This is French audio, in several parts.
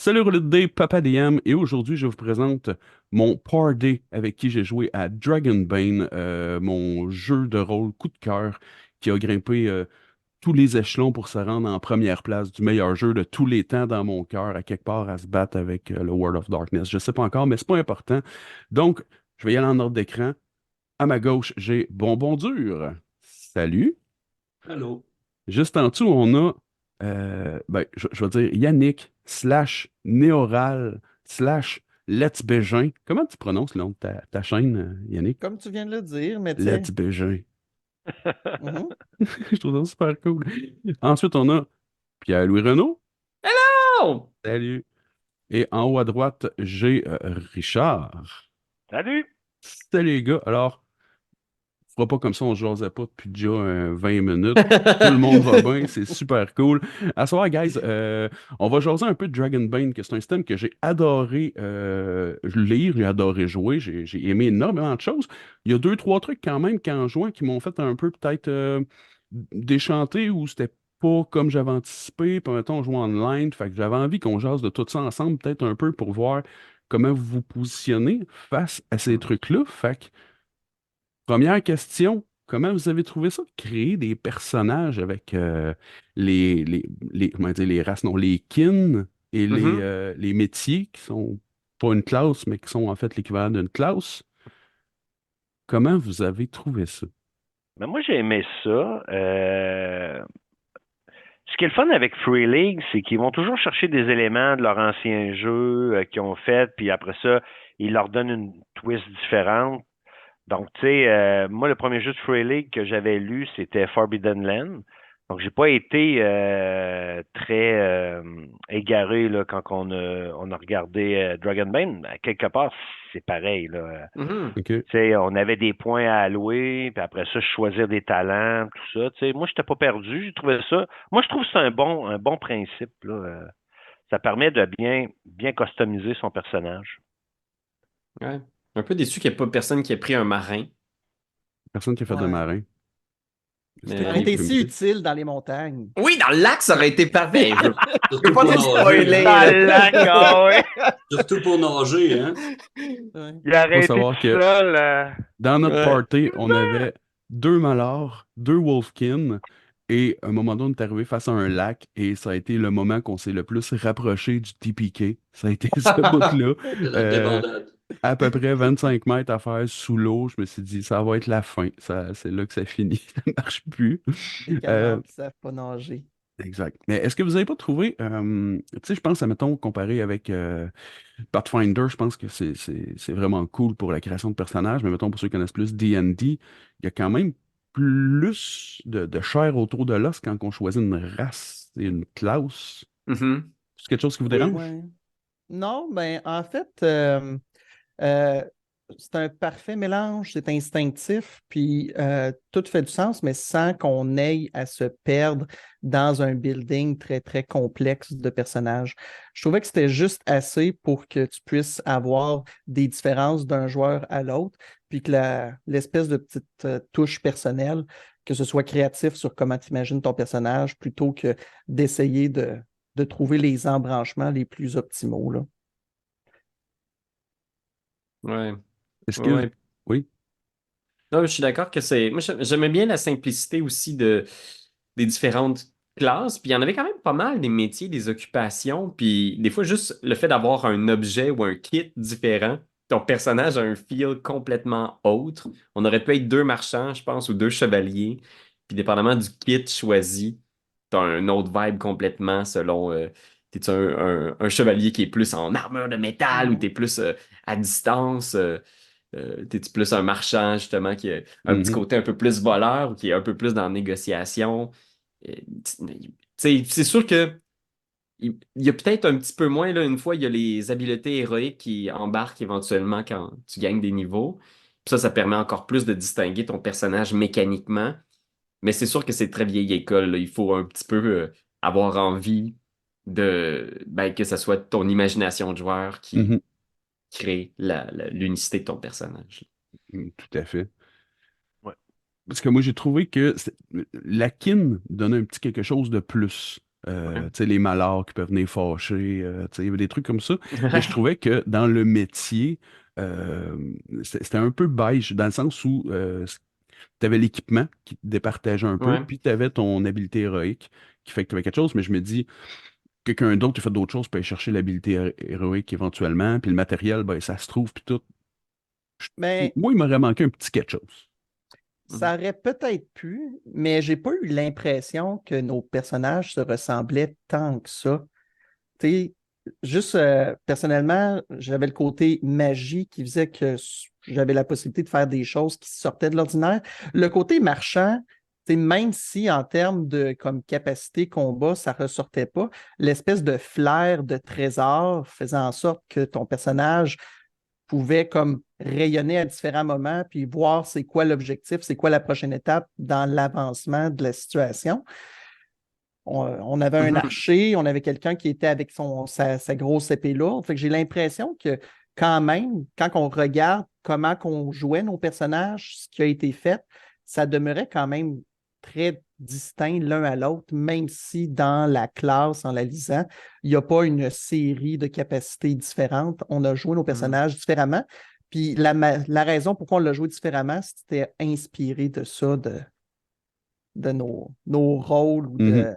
Salut Holiday, Papa DM, et aujourd'hui je vous présente mon party avec qui j'ai joué à Dragonbane, mon jeu de rôle coup de cœur qui a grimpé tous les échelons pour se rendre en première place du meilleur jeu de tous les temps dans mon cœur, à quelque part à se battre avec le World of Darkness. Je sais pas encore, mais c'est pas important. Donc, je vais y aller en ordre d'écran. À ma gauche, j'ai Bonbon Dur. Salut. Allô? Juste en dessous, on a, je vais dire Yannick slash Néoral slash Let's Bégin. Comment tu prononces le nom de ta chaîne, Yannick? Comme tu viens de le dire, mais tu Let's sais. Bégin. Mhm. Je trouve ça super cool. Ensuite, on a Pierre-Louis Renaud. Oh! Salut. Et en haut à droite, j'ai Richard. Salut! Salut les gars. Alors, fera pas comme ça, on se jasait pas depuis déjà 20 minutes. Tout le monde va bien, c'est super cool. À ce soir, guys, on va jaser un peu de Dragonbane, que c'est un système que j'ai adoré lire, j'ai adoré jouer, j'ai aimé énormément de choses. Il y a deux, trois trucs quand même qu'en jouant qui m'ont fait un peu peut-être déchanter ou c'était pas comme j'avais anticipé. Puis mettons, on joue online, fait que j'avais envie qu'on jase de tout ça ensemble, peut-être un peu pour voir comment vous vous positionnez face à ces trucs-là. Fait que première question, comment vous avez trouvé ça, créer des personnages avec comment dire, les races, non, les kin et Mhm. les métiers qui sont pas une classe, mais qui sont en fait l'équivalent d'une classe. Comment vous avez trouvé ça? Ben moi, j'ai aimé ça. Ce qui est le fun avec Free League, c'est qu'ils vont toujours chercher des éléments de leur ancien jeu qu'ils ont fait, puis après ça, ils leur donnent une twist différente. Donc, tu sais, moi, le premier jeu de Free League que j'avais lu, c'était Forbidden Land. Donc, j'ai pas été très égaré là, quand on a regardé Dragonbane. À quelque part, c'est pareil, là. Mhm. OK. Tu sais, on avait des points à allouer, puis après ça, choisir des talents, tout ça. Tu sais, moi, je n'étais pas perdu. J'ai trouvé ça. Moi, je trouve que c'est un bon principe, là. Ça permet de bien customiser son personnage. Ouais. Un peu déçu qu'il n'y ait pas personne qui ait pris un marin. Personne qui a fait de Ouais. marin. Ça C'était aurait Mais cool été comme si idée. utile dans les montagnes. oui, dans le lac, ça aurait été parfait. Je veux Surtout pas pour te nager, hein? spoiler, Dans là. le lac, ah ouais. Surtout pour nager, hein? Ouais. Il aurait Faut été savoir tout que seul. dans notre Ouais. party, on avait deux Malars, deux Wolfkin, et à un moment donné, on est arrivé face à un lac, et ça a été le moment qu'on s'est le plus rapproché du TPK. Ça a été ce bout-là. De la Euh, débandade. à peu près 25 mètres à faire sous l'eau. Je me suis dit, ça va être la fin. Ça, c'est là que ça finit. Ça ne marche plus. Des Euh, canards qui savent pas nager. exact. Mais est-ce que vous n'avez pas trouvé, tu sais, je pense à, mettons, comparé avec Pathfinder, je pense que c'est vraiment cool pour la création de personnages, mais mettons, pour ceux qui connaissent plus D&D, il y a quand même plus de chair autour de l'os quand on choisit une race et une classe. Mhm. C'est quelque chose qui vous Oui. dérange? Ouais. Non, ben en fait, euh, c'est un parfait mélange, c'est instinctif, puis tout fait du sens, mais sans qu'on aille à se perdre dans un building très, très complexe de personnages. Je trouvais que c'était juste assez pour que tu puisses avoir des différences d'un joueur à l'autre, puis que l'espèce de petite touche personnelle, que ce soit créatif sur comment tu imagines ton personnage, plutôt que d'essayer de trouver les embranchements les plus optimaux, là. Ouais. Est-ce Ouais. que... Ouais. Oui. Non, je suis d'accord que c'est. Moi, j'aimais bien la simplicité aussi des différentes classes. Puis il y en avait quand même pas mal des métiers, des occupations. Puis des fois, juste le fait d'avoir un objet ou un kit différent, ton personnage a un feel complètement autre. On aurait pu être deux marchands, je pense, ou deux chevaliers. Puis dépendamment du kit choisi, t'as un autre vibe complètement selon. T'es-tu un chevalier qui est plus en armure de métal ou t'es Mhm. plus à distance? T'es-tu plus un marchand, justement, qui a un petit Mhm. côté un peu plus voleur ou qui est un peu plus dans la négociation? Tu sais, c'est sûr que il y a peut-être un petit peu moins, là, une fois, il y a les habiletés héroïques qui embarquent éventuellement quand tu gagnes des niveaux. Puis ça permet encore plus de distinguer ton personnage mécaniquement. Mais c'est sûr que c'est très vieille école, là. Il faut un petit peu avoir envie que ce soit ton imagination de joueur qui Mhm. crée l'unicité de ton personnage. Tout à fait. Ouais. Parce que moi, j'ai trouvé que la kin donnait un petit quelque chose de plus. Ouais. Tu sais, les malheurs qui peuvent venir fâcher, tu sais, il y avait des trucs comme ça. Mais je trouvais que dans le métier, euh, c'était un peu beige, dans le sens où tu avais l'équipement qui te départageait un peu, Ouais. puis tu avais ton habileté héroïque qui fait que tu avais quelque chose, mais je me dis, quelqu'un d'autre qui fait d'autres choses peut aller chercher l'habileté héroïque éventuellement, puis le matériel, ben, ça se trouve, puis tout. Mais Moi, il m'aurait manqué un petit quelque chose. ça aurait peut-être pu, mais j'ai pas eu l'impression que nos personnages se ressemblaient tant que ça. Tu sais, juste personnellement, j'avais le côté magie qui faisait que j'avais la possibilité de faire des choses qui sortaient de l'ordinaire. Le côté marchand, tu sais, même si en termes de comme capacité combat, ça ressortait pas, l'espèce de flair de trésor faisait en sorte que ton personnage pouvait comme rayonner à différents moments, puis voir c'est quoi l'objectif, c'est quoi la prochaine étape dans l'avancement de la situation. On avait un Mhm. archer, on avait quelqu'un qui était avec sa grosse épée lourde. Fait que j'ai l'impression que quand même, quand on regarde comment on jouait nos personnages, ce qui a été fait, ça demeurait quand même très distinct l'un à l'autre, même si dans la classe, en la lisant, il n'y a pas une série de capacités différentes. On a joué nos personnages différemment. Puis la raison pourquoi on l'a joué différemment, c'était inspiré de ça, de nos rôles ou Mhm. de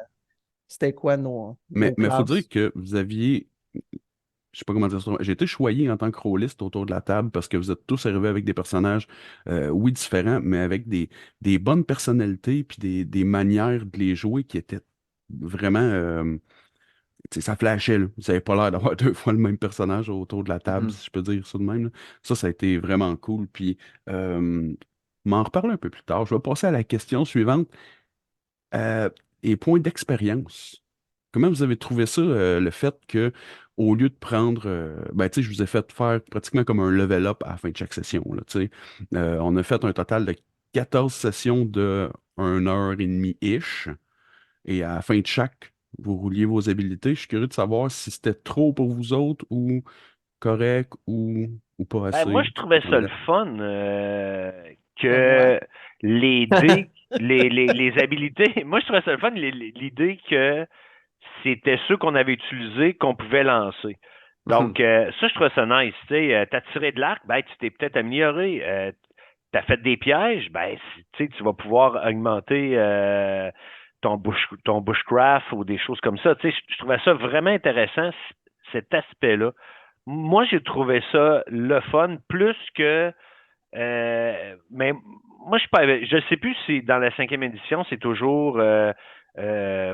c'était quoi Mais nos il faut dire classes. que vous aviez, je sais pas comment dire ça, j'ai été choyé en tant que rôliste autour de la table parce que vous êtes tous arrivés avec des personnages, oui, différents, mais avec des bonnes personnalités puis des manières de les jouer qui étaient vraiment, tu sais, ça flashait, là. Vous n'avez pas l'air d'avoir deux fois le même personnage autour de la table, Mhm. si je peux dire ça de même, là. Ça a été vraiment cool. Puis, m'en reparler un peu plus tard. Je vais passer à la question suivante. Euh, et point d'expérience. Comment vous avez trouvé ça, le fait que, au lieu de prendre, ben, tu sais, je vous ai fait faire pratiquement comme un level up à la fin de chaque session, là, tu sais. On a fait un total de 14 sessions de 1 heure et demie-ish. Et à la fin de chaque, vous rouliez vos habilités. Je suis curieux de savoir si c'était trop pour vous autres ou correct ou pas Ben, moi, assez. je trouvais ça le Dépendait. fun Pas moi. que les dés, les habilités. Moi, je trouvais ça le fun, l'idée que c'était ceux qu'on avait utilisés qu'on pouvait lancer. Donc, Mhm. ça, je trouvais ça nice. Tu sais, t'as tiré de l'arc, ben, tu t'es peut-être amélioré. T'as fait des pièges, ben, tu sais, tu vas pouvoir augmenter ton bushcraft ou des choses comme ça. Tu sais, je trouvais ça vraiment intéressant, cet aspect-là. Moi, j'ai trouvé ça le fun, plus que mais moi, je sais plus si dans la 5e édition, c'est toujours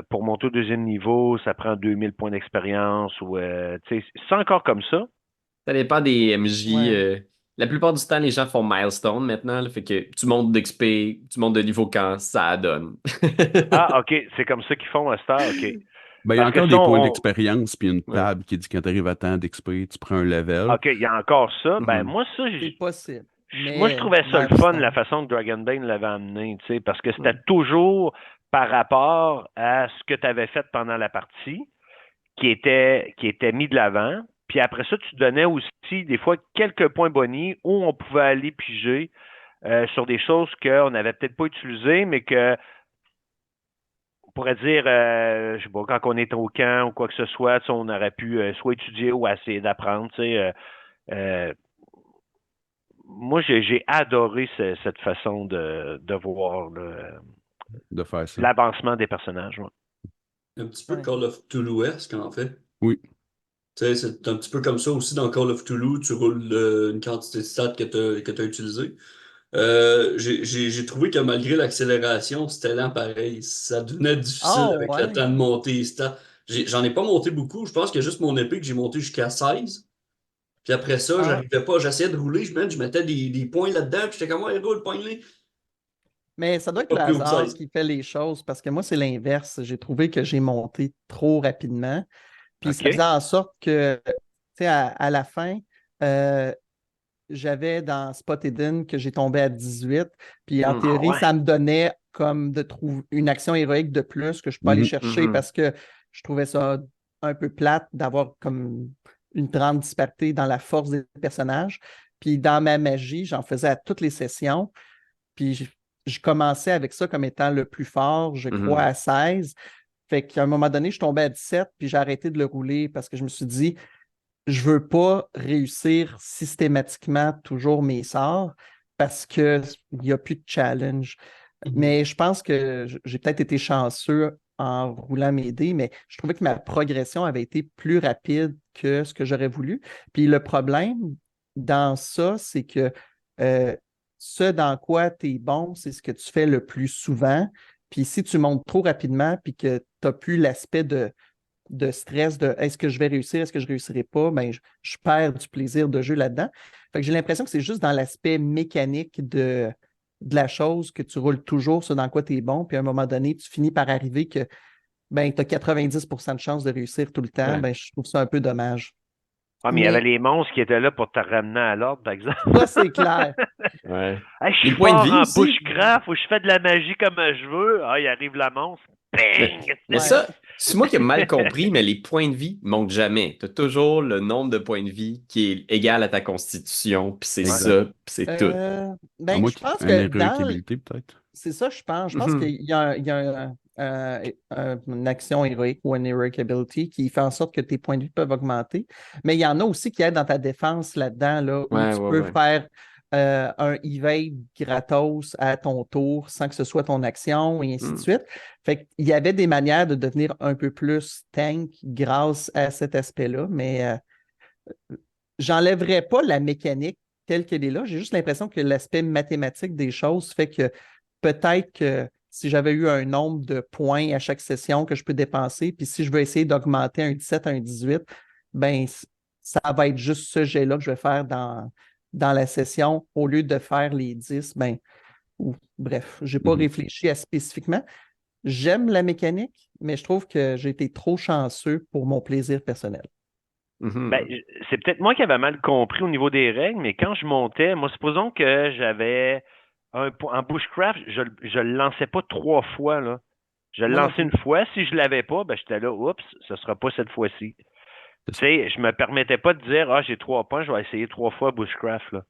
pour monter au 2e niveau, ça prend 2000 points d'expérience ou tu sais, c'est encore comme ça. Ça dépend des MJ. Ouais. La plupart du temps, les gens font milestone maintenant. Là, fait que tu montes d'XP, tu montes de niveau quand ça donne. Ah, OK, c'est comme ça qu'ils font à Star, OK. Ben, il y a Parce que encore ça, des points d'expérience, puis une Ouais. table qui dit quand tu arrives à temps d'XP, tu prends un level. OK, il y a encore ça. Ben, Mhm. moi, ça, C'est possible. moi, je Mais trouvais ça le fun, la milestone. façon que Dragonbane l'avait amené, tu sais, parce que c'était Ouais. toujours par rapport à ce que tu avais fait pendant la partie, qui était mis de l'avant. Puis après ça, tu donnais aussi des fois quelques points bonus où on pouvait aller piger sur des choses qu'on n'avait peut-être pas utilisées, mais que on pourrait dire, je sais pas, quand on est au camp ou quoi que ce soit, tu sais, on aurait pu soit étudier ou essayer d'apprendre. Tu sais, euh, moi, j'ai adoré cette façon de voir De faire ça. l'avancement des personnages. Ouais. Un petit peu Ouais. Call of Cthulhu-esque, en fait. Oui. Tu sais, c'est un petit peu comme ça aussi dans Call of Cthulhu, tu roules une quantité de stats que tu as utilisée. J'ai trouvé que malgré l'accélération, c'était lent pareil. Ça devenait difficile Oh, avec le ouais. temps de monter les stats. J'en ai pas monté beaucoup. Je pense qu'il y a juste mon épée que j'ai monté jusqu'à 16. Puis après ça, Ah. j'arrivais pas. J'essayais de rouler, je mettais des points là-dedans. Puis j'étais comme, ouais, roule, pogne-les. Mais ça doit être Pas le plus haut que hasard 16. qui fait les choses parce que moi, c'est l'inverse. J'ai trouvé que j'ai monté trop rapidement. Puis ça faisait OK? en sorte que, tu sais, à la fin, euh, j'avais dans Spot Hidden que j'ai tombé à 18. Puis en Ah théorie, ouais. ça me donnait comme de trouver une action héroïque de plus que je peux aller Mhm. chercher Mhm. parce que je trouvais ça un peu plate d'avoir comme une grande disparité dans la force des personnages. Puis dans ma magie, j'en faisais à toutes les sessions. Puis je commençais avec ça comme étant le plus fort, je crois, Mhm. à 16. Fait qu'à un moment donné, je tombais à 17, puis j'ai arrêté de le rouler parce que je me suis dit, je veux pas réussir systématiquement toujours mes sorts parce qu'il n'y a plus de challenge. Mais je pense que j'ai peut-être été chanceux en roulant mes dés, mais je trouvais que ma progression avait été plus rapide que ce que j'aurais voulu. Puis le problème dans ça, c'est que euh, ce dans quoi tu es bon, c'est ce que tu fais le plus souvent. Puis si tu montes trop rapidement, puis que tu n'as plus l'aspect de stress de est-ce que je vais réussir, est-ce que je ne réussirai pas, ben, je perds du plaisir de jeu là-dedans. Fait que j'ai l'impression que c'est juste dans l'aspect mécanique de la chose que tu roules toujours ce dans quoi tu es bon, puis à un moment donné, tu finis par arriver que ben, tu as 90% de chances de réussir tout le temps. Ouais. Ben, je trouve ça un peu dommage. Ah, mais il y avait Mais les monstres qui étaient là pour te ramener à l'ordre, par exemple. ça, c'est clair. Ouais. Hey, je Les suis points de fort vie en aussi. bushcraft où je fais de la magie comme je veux. Ah, il arrive la monstre. Bang! Mais Ouais. ça, c'est moi qui ai mal compris, mais les points de vie ne montent jamais. Tu as toujours le nombre de points de vie qui est égal à ta constitution, puis c'est Exact. ça, puis c'est tout. À À ben, moins je qu'il y ait pense une que dans, héroïque peut-être. c'est ça, je pense. Je pense Mhm. qu'il y a, une action héroïque ou une heroic ability qui fait en sorte que tes points de vie peuvent augmenter. Mais il y en a aussi qui aident dans ta défense là-dedans, là, où Ouais, tu ouais, peux ouais. faire un evade gratos à ton tour sans que ce soit ton action et ainsi de Mm. suite. Fait qu'il y avait des manières de devenir un peu plus tank grâce à cet aspect-là, mais j'enlèverais pas la mécanique telle qu'elle est là. J'ai juste l'impression que l'aspect mathématique des choses fait que peut-être que si j'avais eu un nombre de points à chaque session que je peux dépenser, puis si je veux essayer d'augmenter un 17 à un 18, ben ça va être juste ce jet-là que je vais faire dans la session au lieu de faire les 10. Ben, bref, je n'ai pas Mhm. réfléchi à spécifiquement. J'aime la mécanique, mais je trouve que j'ai été trop chanceux pour mon plaisir personnel. Mhm. Ben, c'est peut-être moi qui avais mal compris au niveau des règles, mais quand je montais, moi, supposons que j'avais en bushcraft, je le lançais pas 3 fois, là. Je le Moi non lançais plus. une fois. Si je l'avais pas, ben, j'étais là, oups, ce sera pas cette fois-ci. C'est Tu ça. sais, je me permettais pas de dire, ah, j'ai 3 points, je vais essayer 3 fois bushcraft, là.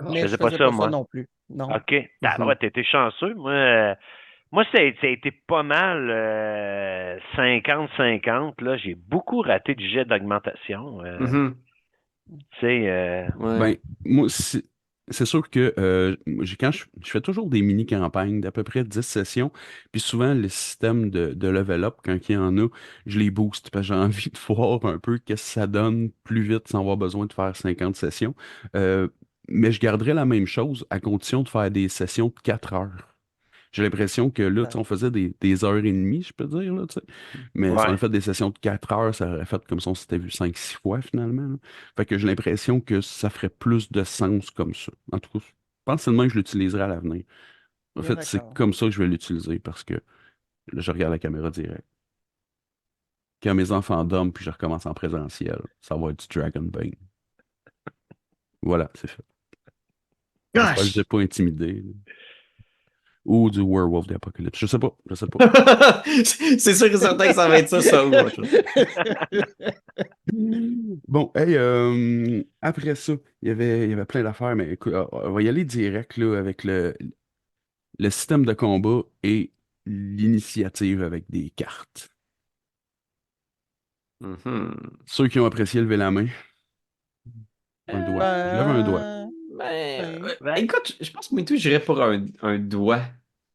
Je Mais je faisais pas faisais ça, pas ça moi. non plus. Non. OK. Ah, Mhm. ouais, t'étais chanceux. Moi, ça a été pas mal 50-50, là. J'ai beaucoup raté du jet d'augmentation. Mhm. Tu sais, Ouais. Ben, moi, c'est sûr que quand je fais toujours des mini-campagnes d'à peu près 10 sessions, puis souvent, le système de level up, quand il y en a, je les booste, parce que j'ai envie de voir un peu qu'est-ce que ça donne plus vite sans avoir besoin de faire 50 sessions. Euh, mais je garderais la même chose à condition de faire des sessions de 4 heures. J'ai l'impression que là, tu sais, on faisait des heures et demie, je peux dire, là, tu sais. Mais si on a ouais. fait des sessions de 4 heures, ça aurait fait comme si on s'était vu 5 6 fois finalement, là. Fait que j'ai l'impression que ça ferait plus de sens comme ça. En tout cas, je pense que c'est le même que je l'utiliserai à l'avenir. En Bien fait, c'est d'accord. comme ça que je vais l'utiliser parce que là, je regarde la caméra direct. Quand mes enfants dorment, puis je recommence en présentiel, ça va être du Dragon Bane. Voilà, c'est fait. J'espère que je ne vous ai Gosh! pas intimidé. Ou du Werewolf d'Apocalypse. Je sais pas, je sais pas. C'est sûr et certain que ça va être ça ou autre chose. Bon, hey, après ça, il y avait plein d'affaires, mais écoute, on va y aller direct là, avec le système de combat et l'initiative avec des cartes. Mhm. Ceux qui ont apprécié, lever la main. Un doigt. Je lève un doigt. Ben, ben, Écoute, je pense que moi et tout, j'irais pour un doigt.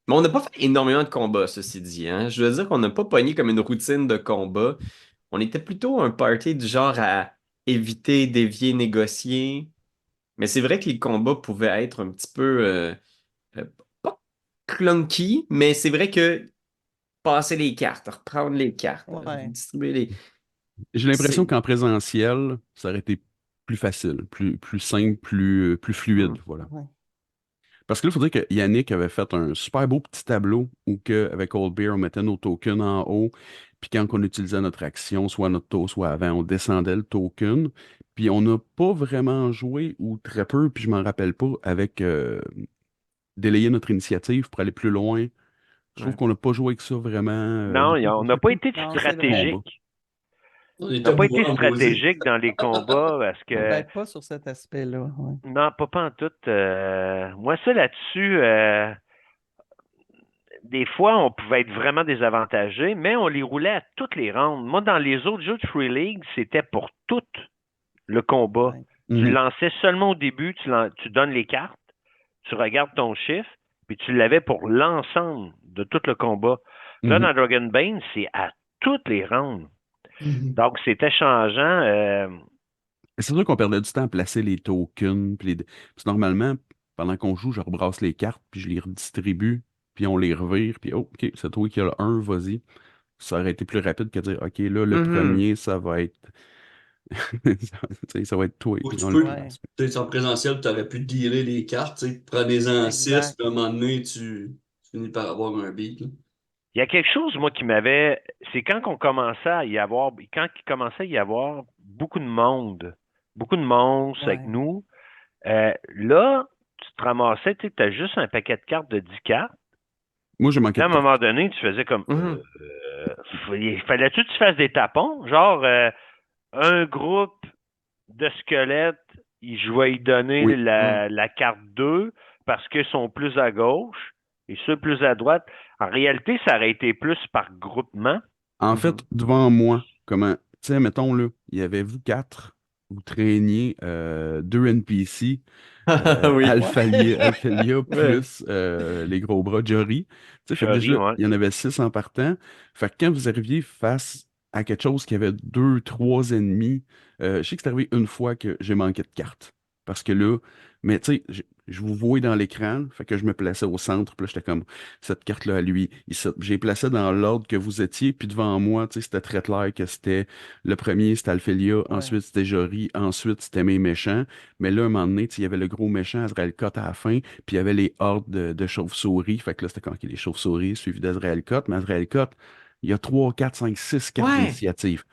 Mais on n'a pas fait énormément de combats, ceci dit, hein. Je veux dire qu'on n'a pas pogné comme une routine de combat. On était plutôt un party du genre à éviter, dévier, négocier. Mais c'est vrai que les combats pouvaient être un petit peu euh, pas clunky, mais c'est vrai que passer les cartes, reprendre les cartes, ouais. distribuer les. J'ai l'impression C'est. qu'en présentiel, ça aurait été plus facile, plus simple, plus fluide, Hmm. voilà. Ouais. Parce que là, il faut dire que Yannick avait fait un super beau petit tableau où que, avec Old Bear, on mettait nos tokens en haut. Puis quand on utilisait notre action, soit notre tour, soit avant, on descendait le token. Puis on n'a pas vraiment joué, ou très peu, puis je m'en rappelle pas, avec délayer notre initiative pour aller plus loin. Je trouve Ouais. qu'on n'a pas joué avec ça vraiment Non, beaucoup. on n'a J'ai pas pas eu été Non, c'est de vrai. combat. stratégique. On On n'a était pas bourrés été en maudit. stratégique dans les combats parce que, Ben, pas sur cet aspect-là. Ouais. non, pas en tout. Moi, ça là-dessus, des fois, on pouvait être vraiment désavantagé, mais on les roulait à toutes les rondes. Moi, dans les autres jeux de Free League, c'était pour tout le combat. Ouais. Tu Mhm. lançais seulement au début, tu donnes les cartes, tu regardes ton chiffre, puis tu l'avais pour l'ensemble de tout le combat. Là, Mhm. dans Dragonbane, c'est à toutes les rondes. Mhm. Donc, c'était changeant. Et c'est sûr qu'on perdait du temps à placer les tokens. Parce que normalement, pendant qu'on joue, je rebrasse les cartes, puis je les redistribue, puis on les revire, puis oh, OK, c'est toi qui as le 1, vas-y. Ça aurait été plus rapide que de dire, OK, là, le Mhm. premier, ça va être. Ça va être toi, Ou puis tu on le peux, Ouais. place. tu sais, en présentiel, tu aurais pu dealer les cartes, tu sais, prenez-en 6, Exact. puis à un moment donné, tu finis par avoir un beat, là. Il y a quelque chose, moi, qui m'avait. C'est quand on commençait à y avoir. Quand il commençait à y avoir beaucoup de monde, beaucoup de monstres avec Ouais. nous, là, tu te ramassais, tu as juste un paquet de cartes de 10 cartes. Moi, j'ai manqué Là, à de un cartes. moment donné, tu faisais comme. Mhm. Fallait-tu que tu fasses des tapons? Genre, un groupe de squelettes, je vais y donner Oui. la carte 2 parce qu'ils sont plus à gauche et ceux plus à droite. En réalité, ça aurait été plus par groupement. En Mhm. fait, devant moi, comment, tu sais, mettons là, il y avait vous quatre, vous traîniez deux NPC, Oui. Ouais. Alphalia Ouais. plus les gros bras Jory. Tu sais, fait que Jory, déjà, ouais. il y en avait 6 en partant. Fait que quand vous arriviez face à quelque chose qui avait deux, trois ennemis, je sais que c'est arrivé une fois que j'ai manqué de cartes. Parce que là, mais tu sais, je vous voyais dans l'écran, fait que je me plaçais au centre, puis là, j'étais comme, cette carte-là à lui. J'ai placé dans l'ordre que vous étiez, puis devant moi, tu sais, c'était très clair que c'était le premier, c'était Alphelia, Ouais. ensuite c'était Jory, ensuite c'était mes méchants. Mais là, un moment donné, tu sais, il y avait le gros méchant Azrael Cut à la fin, puis il y avait les hordes de chauves-souris. Fait que là, c'était quand il y a les chauves-souris suivi d'Azrael Cut. Mais Azrael Cut, il y a 3, 4, 5, 6 cartes Ouais. d'initiative.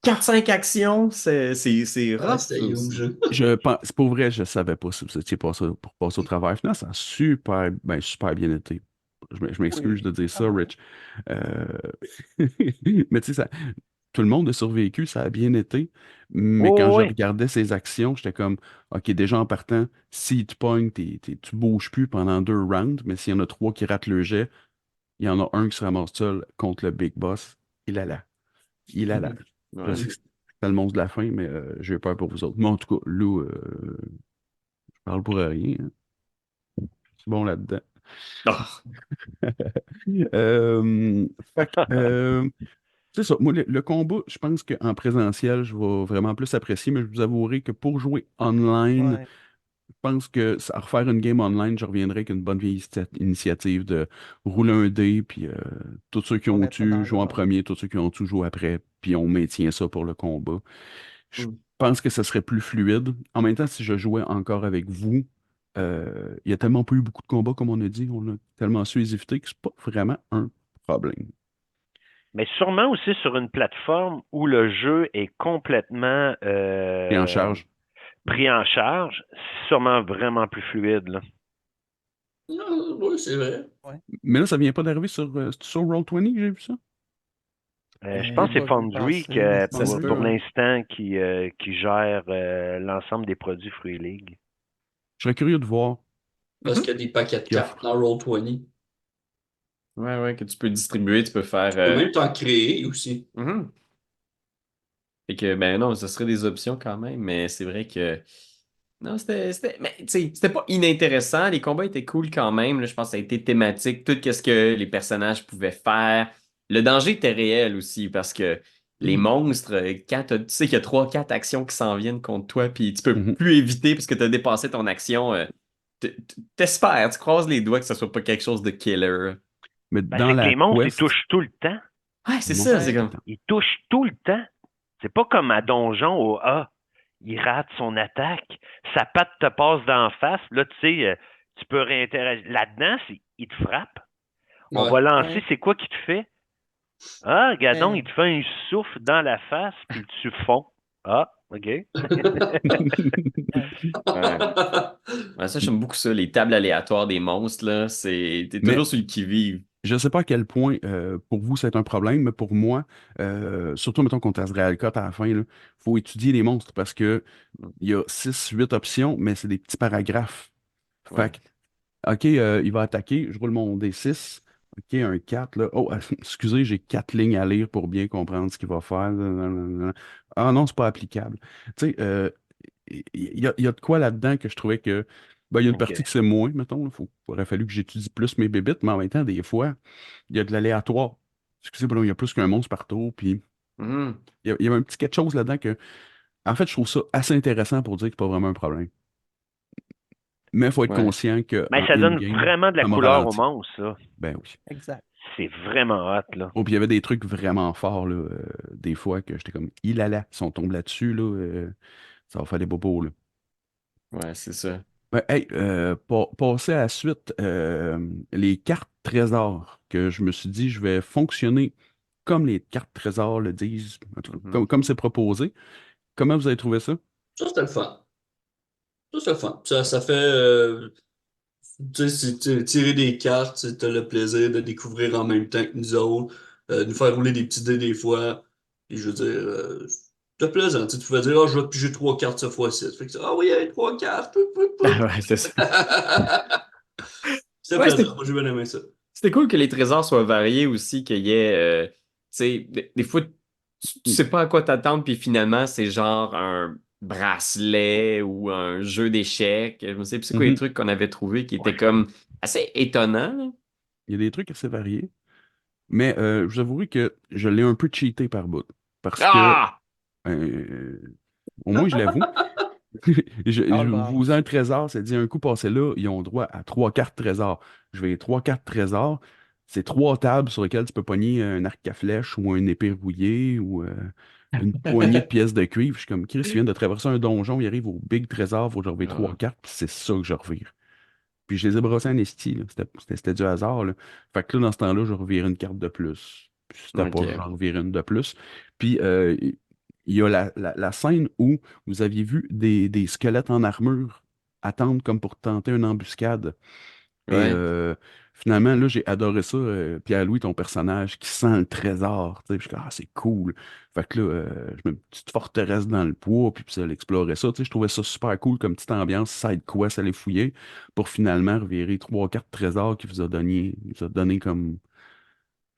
4-5 actions, c'est Ouais, rough, c'était ça aussi. huge, hein. Je pense, c'est pour vrai, je savais pas si vous étiez passé pour passer au travers. Finalement, ça a super bien été. Je m'excuse Oui. de dire Ah ça, ouais. Rich. Euh, Mais tu sais, tout le monde a survécu, ça a bien été. Mais quand je Oui, oui. regardais ses actions, j'étais comme, OK, déjà en partant, si tu pognes, tu bouges plus pendant 2 rounds, mais s'il y en a 3 qui ratent le jet, il y en a un qui se ramasse seul contre le Big Boss. Il a là. Il a là. Je Ouais. sais que c'était le monstre de la fin, mais j'ai eu peur pour vous autres. Mais en tout cas, Lou, je parle pour rien, hein. C'est bon là-dedans. Ah. Euh, fait que, c'est ça. Moi, le combat, je pense qu'en présentiel, je vais vraiment plus apprécier, mais je vous avouerai que pour jouer online, Ouais. je pense que à refaire une game online, je reviendrai avec une bonne vieille initiative de rouler un dé, puis tous ceux qui On ont met ça tué dans jouent en l'ordre. premier, tous ceux qui ont tué jouent après, puis on maintient ça pour le combat. Je Mm. pense que ça serait plus fluide. En même temps, si je jouais encore avec vous, il y a tellement pas eu beaucoup de combats, comme on a dit, on a tellement su les éviter que c'est pas vraiment un problème. Mais sûrement aussi sur une plateforme où le jeu est complètement Et en charge. pris en charge, c'est sûrement vraiment plus fluide, là. Ah, oui, c'est vrai. Ouais. Mais là, ça vient pas d'arriver sur Roll20 que j'ai vu ça? Je J'ai pense que c'est pas vu Foundry passer, mais Ça se Foundry, peut, pour ouais. hein. l'instant qui gère l'ensemble des produits Free League. Je serais curieux de voir Parce Mhm. qu'il y a des paquets ce de qu'il cartes offre. dans Roll20. Ouais, ouais, que tu peux distribuer, tu peux faire. Tu peux même t'en créer aussi. Mhm. Fait que, ben non, ce serait des options quand même, mais c'est vrai que. Non, mais, tu sais, c'était pas inintéressant. Les combats étaient cool quand même. Là, je pense que ça a été thématique. Tout ce que les personnages pouvaient faire. Le danger était réel aussi parce que les Mhm. monstres, quand tu sais qu'il y a 3-4 actions qui s'en viennent contre toi, puis tu peux Mhm. plus éviter parce que tu as dépassé ton action, t'espères, tu croises les doigts que ce soit pas quelque chose de killer. Mais Ben, dans c'est que la les monstres, ils quest, touchent tout le temps. Ouais, c'est les ça, monstres c'est Ouais. tout le comme. temps. Ils touchent tout le temps. C'est pas comme à Donjon où, il rate son attaque, sa patte te passe d'en face, là, tu sais, tu peux réinteragir. Là-dedans, il te frappe. On Ouais. va lancer, Ouais. c'est quoi qu'il te fait? Ah, regardons, il Mais te fait un souffle dans la face, puis tu fonds. Ah, OK. ouais. Ouais. Ouais, ça, j'aime beaucoup ça. Les tables aléatoires des monstres, là, t'es Mais toujours sur le qui-vive. je sais pas à quel point pour vous c'est un problème, mais pour moi, surtout mettons contre Azrael Cut à la fin, il faut étudier les monstres parce que il y a 6, 8 options, mais c'est des petits paragraphes. Fait Ouais. que OK, il va attaquer. Je roule mon D6. OK, un 4 là. Oh, excusez, j'ai 4 lignes à lire pour bien comprendre ce qu'il va faire. Ah non, c'est pas applicable. Tu sais, il y a de quoi là-dedans que je trouvais que. Ben, il y a une OK. partie que c'est moins, mettons. Il aurait fallu que j'étudie plus mes bébites, mais en même temps, des fois, il y a de l'aléatoire. Excusez, moi il y a plus qu'un monstre partout. Puis Mhm. il y a un petit quelque chose là-dedans que. En fait, je trouve ça assez intéressant pour dire que c'est pas vraiment un problème. Mais il faut être Ouais. conscient qu'en Mais ça donne in-game, vraiment de la ça m'a couleur au ralenti. monstre, ça. Ben oui. Exact. C'est vraiment hot, là. Oh, puis il y avait des trucs vraiment forts, là, des fois que j'étais comme, il allait, si on tombe là-dessus, là, ça va faire des bobos, là. Ouais, c'est ça. Ben, hey, passer à la suite, les cartes trésors, que je me suis dit, je vais fonctionner comme les cartes trésors le disent, en tout cas, Mhm. comme c'est proposé. Comment vous avez trouvé ça? Ça, c'était le fun. Ça, c'était le fun. Ça fait, tu sais, tirer des cartes, tu as le plaisir de découvrir en même temps que nous autres, nous faire rouler des petits dés des fois. Et je veux dire, c'était plaisant. Tu pouvais dire, ah, je vais piger 3 cartes cette fois-ci. Fait que, ah oui, il y a 3 cartes. Poup, poup, poup. Ouais, c'est ça. C'était Ouais, plaisant. Moi, j'ai bien aimé ça. c'était cool que les trésors soient variés aussi, qu'il y ait, tu sais, des fois, tu sais pas à quoi t'attendre, puis finalement, c'est genre un bracelet ou un jeu d'échecs. Je me sais plus c'est quoi les Mhm. trucs qu'on avait trouvés qui étaient Ouais. comme assez étonnants, là. Il y a des trucs assez variés, mais je vous avouerai que je l'ai un peu cheaté par bout. Parce que, Ah! au moins, je l'avoue. Charles Vous Brown. avez un trésor, c'est dit un coup passé là, ils ont droit à 3 cartes trésor. Je vais 3 cartes trésor. C'est 3 tables sur lesquelles tu peux pogner un arc à flèche ou un épée rouillée ou une poignée de pièces de cuivre. Je suis comme Chris, il vient de traverser un donjon, il arrive au big trésor, il faut que je revire trois Ah. cartes, puis c'est ça que je revire. Puis je les ai brossés en esti, là. C'était du hasard, là. Fait que là, dans ce temps-là, je revire une carte de plus. Puis si c'était pas, je OK. revire une de plus. Puis il y a la scène où vous aviez vu des squelettes en armure attendre comme pour tenter une embuscade. Et Ouais. finalement, là, j'ai adoré ça. Pierre-Louis, ton personnage, qui sent le trésor. Tu sais, puis je suis comme, ah, c'est cool. Fait que là, je mets une petite forteresse dans le bois, puis ça, l'explorer ça. Tu sais, je trouvais ça super cool comme petite ambiance side quest, aller fouiller, pour finalement revirer 3 cartes trésors qui vous a donné comme.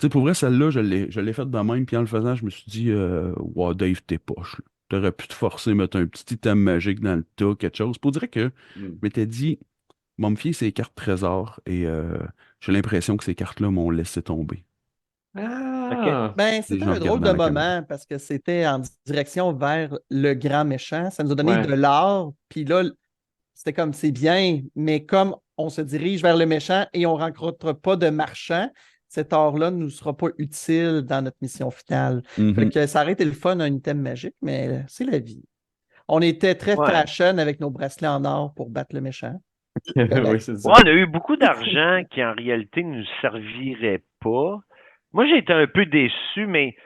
Tu sais, pour vrai, celle-là, je l'ai faite de même, puis en le faisant, je me suis dit, wow, Dave, t'es poche, là. T'aurais pu te forcer à mettre un petit item magique dans le tas, quelque chose. Pour dire que je Mm. m'étais dit, bon, me fier ces cartes trésors et j'ai l'impression que ces cartes-là m'ont laissé tomber. OK. Ah! Ben, Les c'était gens un regardent drôle dans de la caméra. moment parce que c'était en direction vers le grand méchant. Ça nous a donné de Ouais. l'or. Puis là, c'était comme c'est bien, mais comme on se dirige vers le méchant et on ne rencontre pas de marchand, cet or-là ne nous sera pas utile dans notre mission finale. Fait Mhm. que ça aurait été le fun, un item magique, mais c'est la vie. On était très Ouais. fashion avec nos bracelets en or pour battre le méchant. Oui, Correct. c'est Ouais, ça. on a eu beaucoup d'argent qui, en réalité, ne nous servirait pas. Moi, j'ai été un peu déçu, mais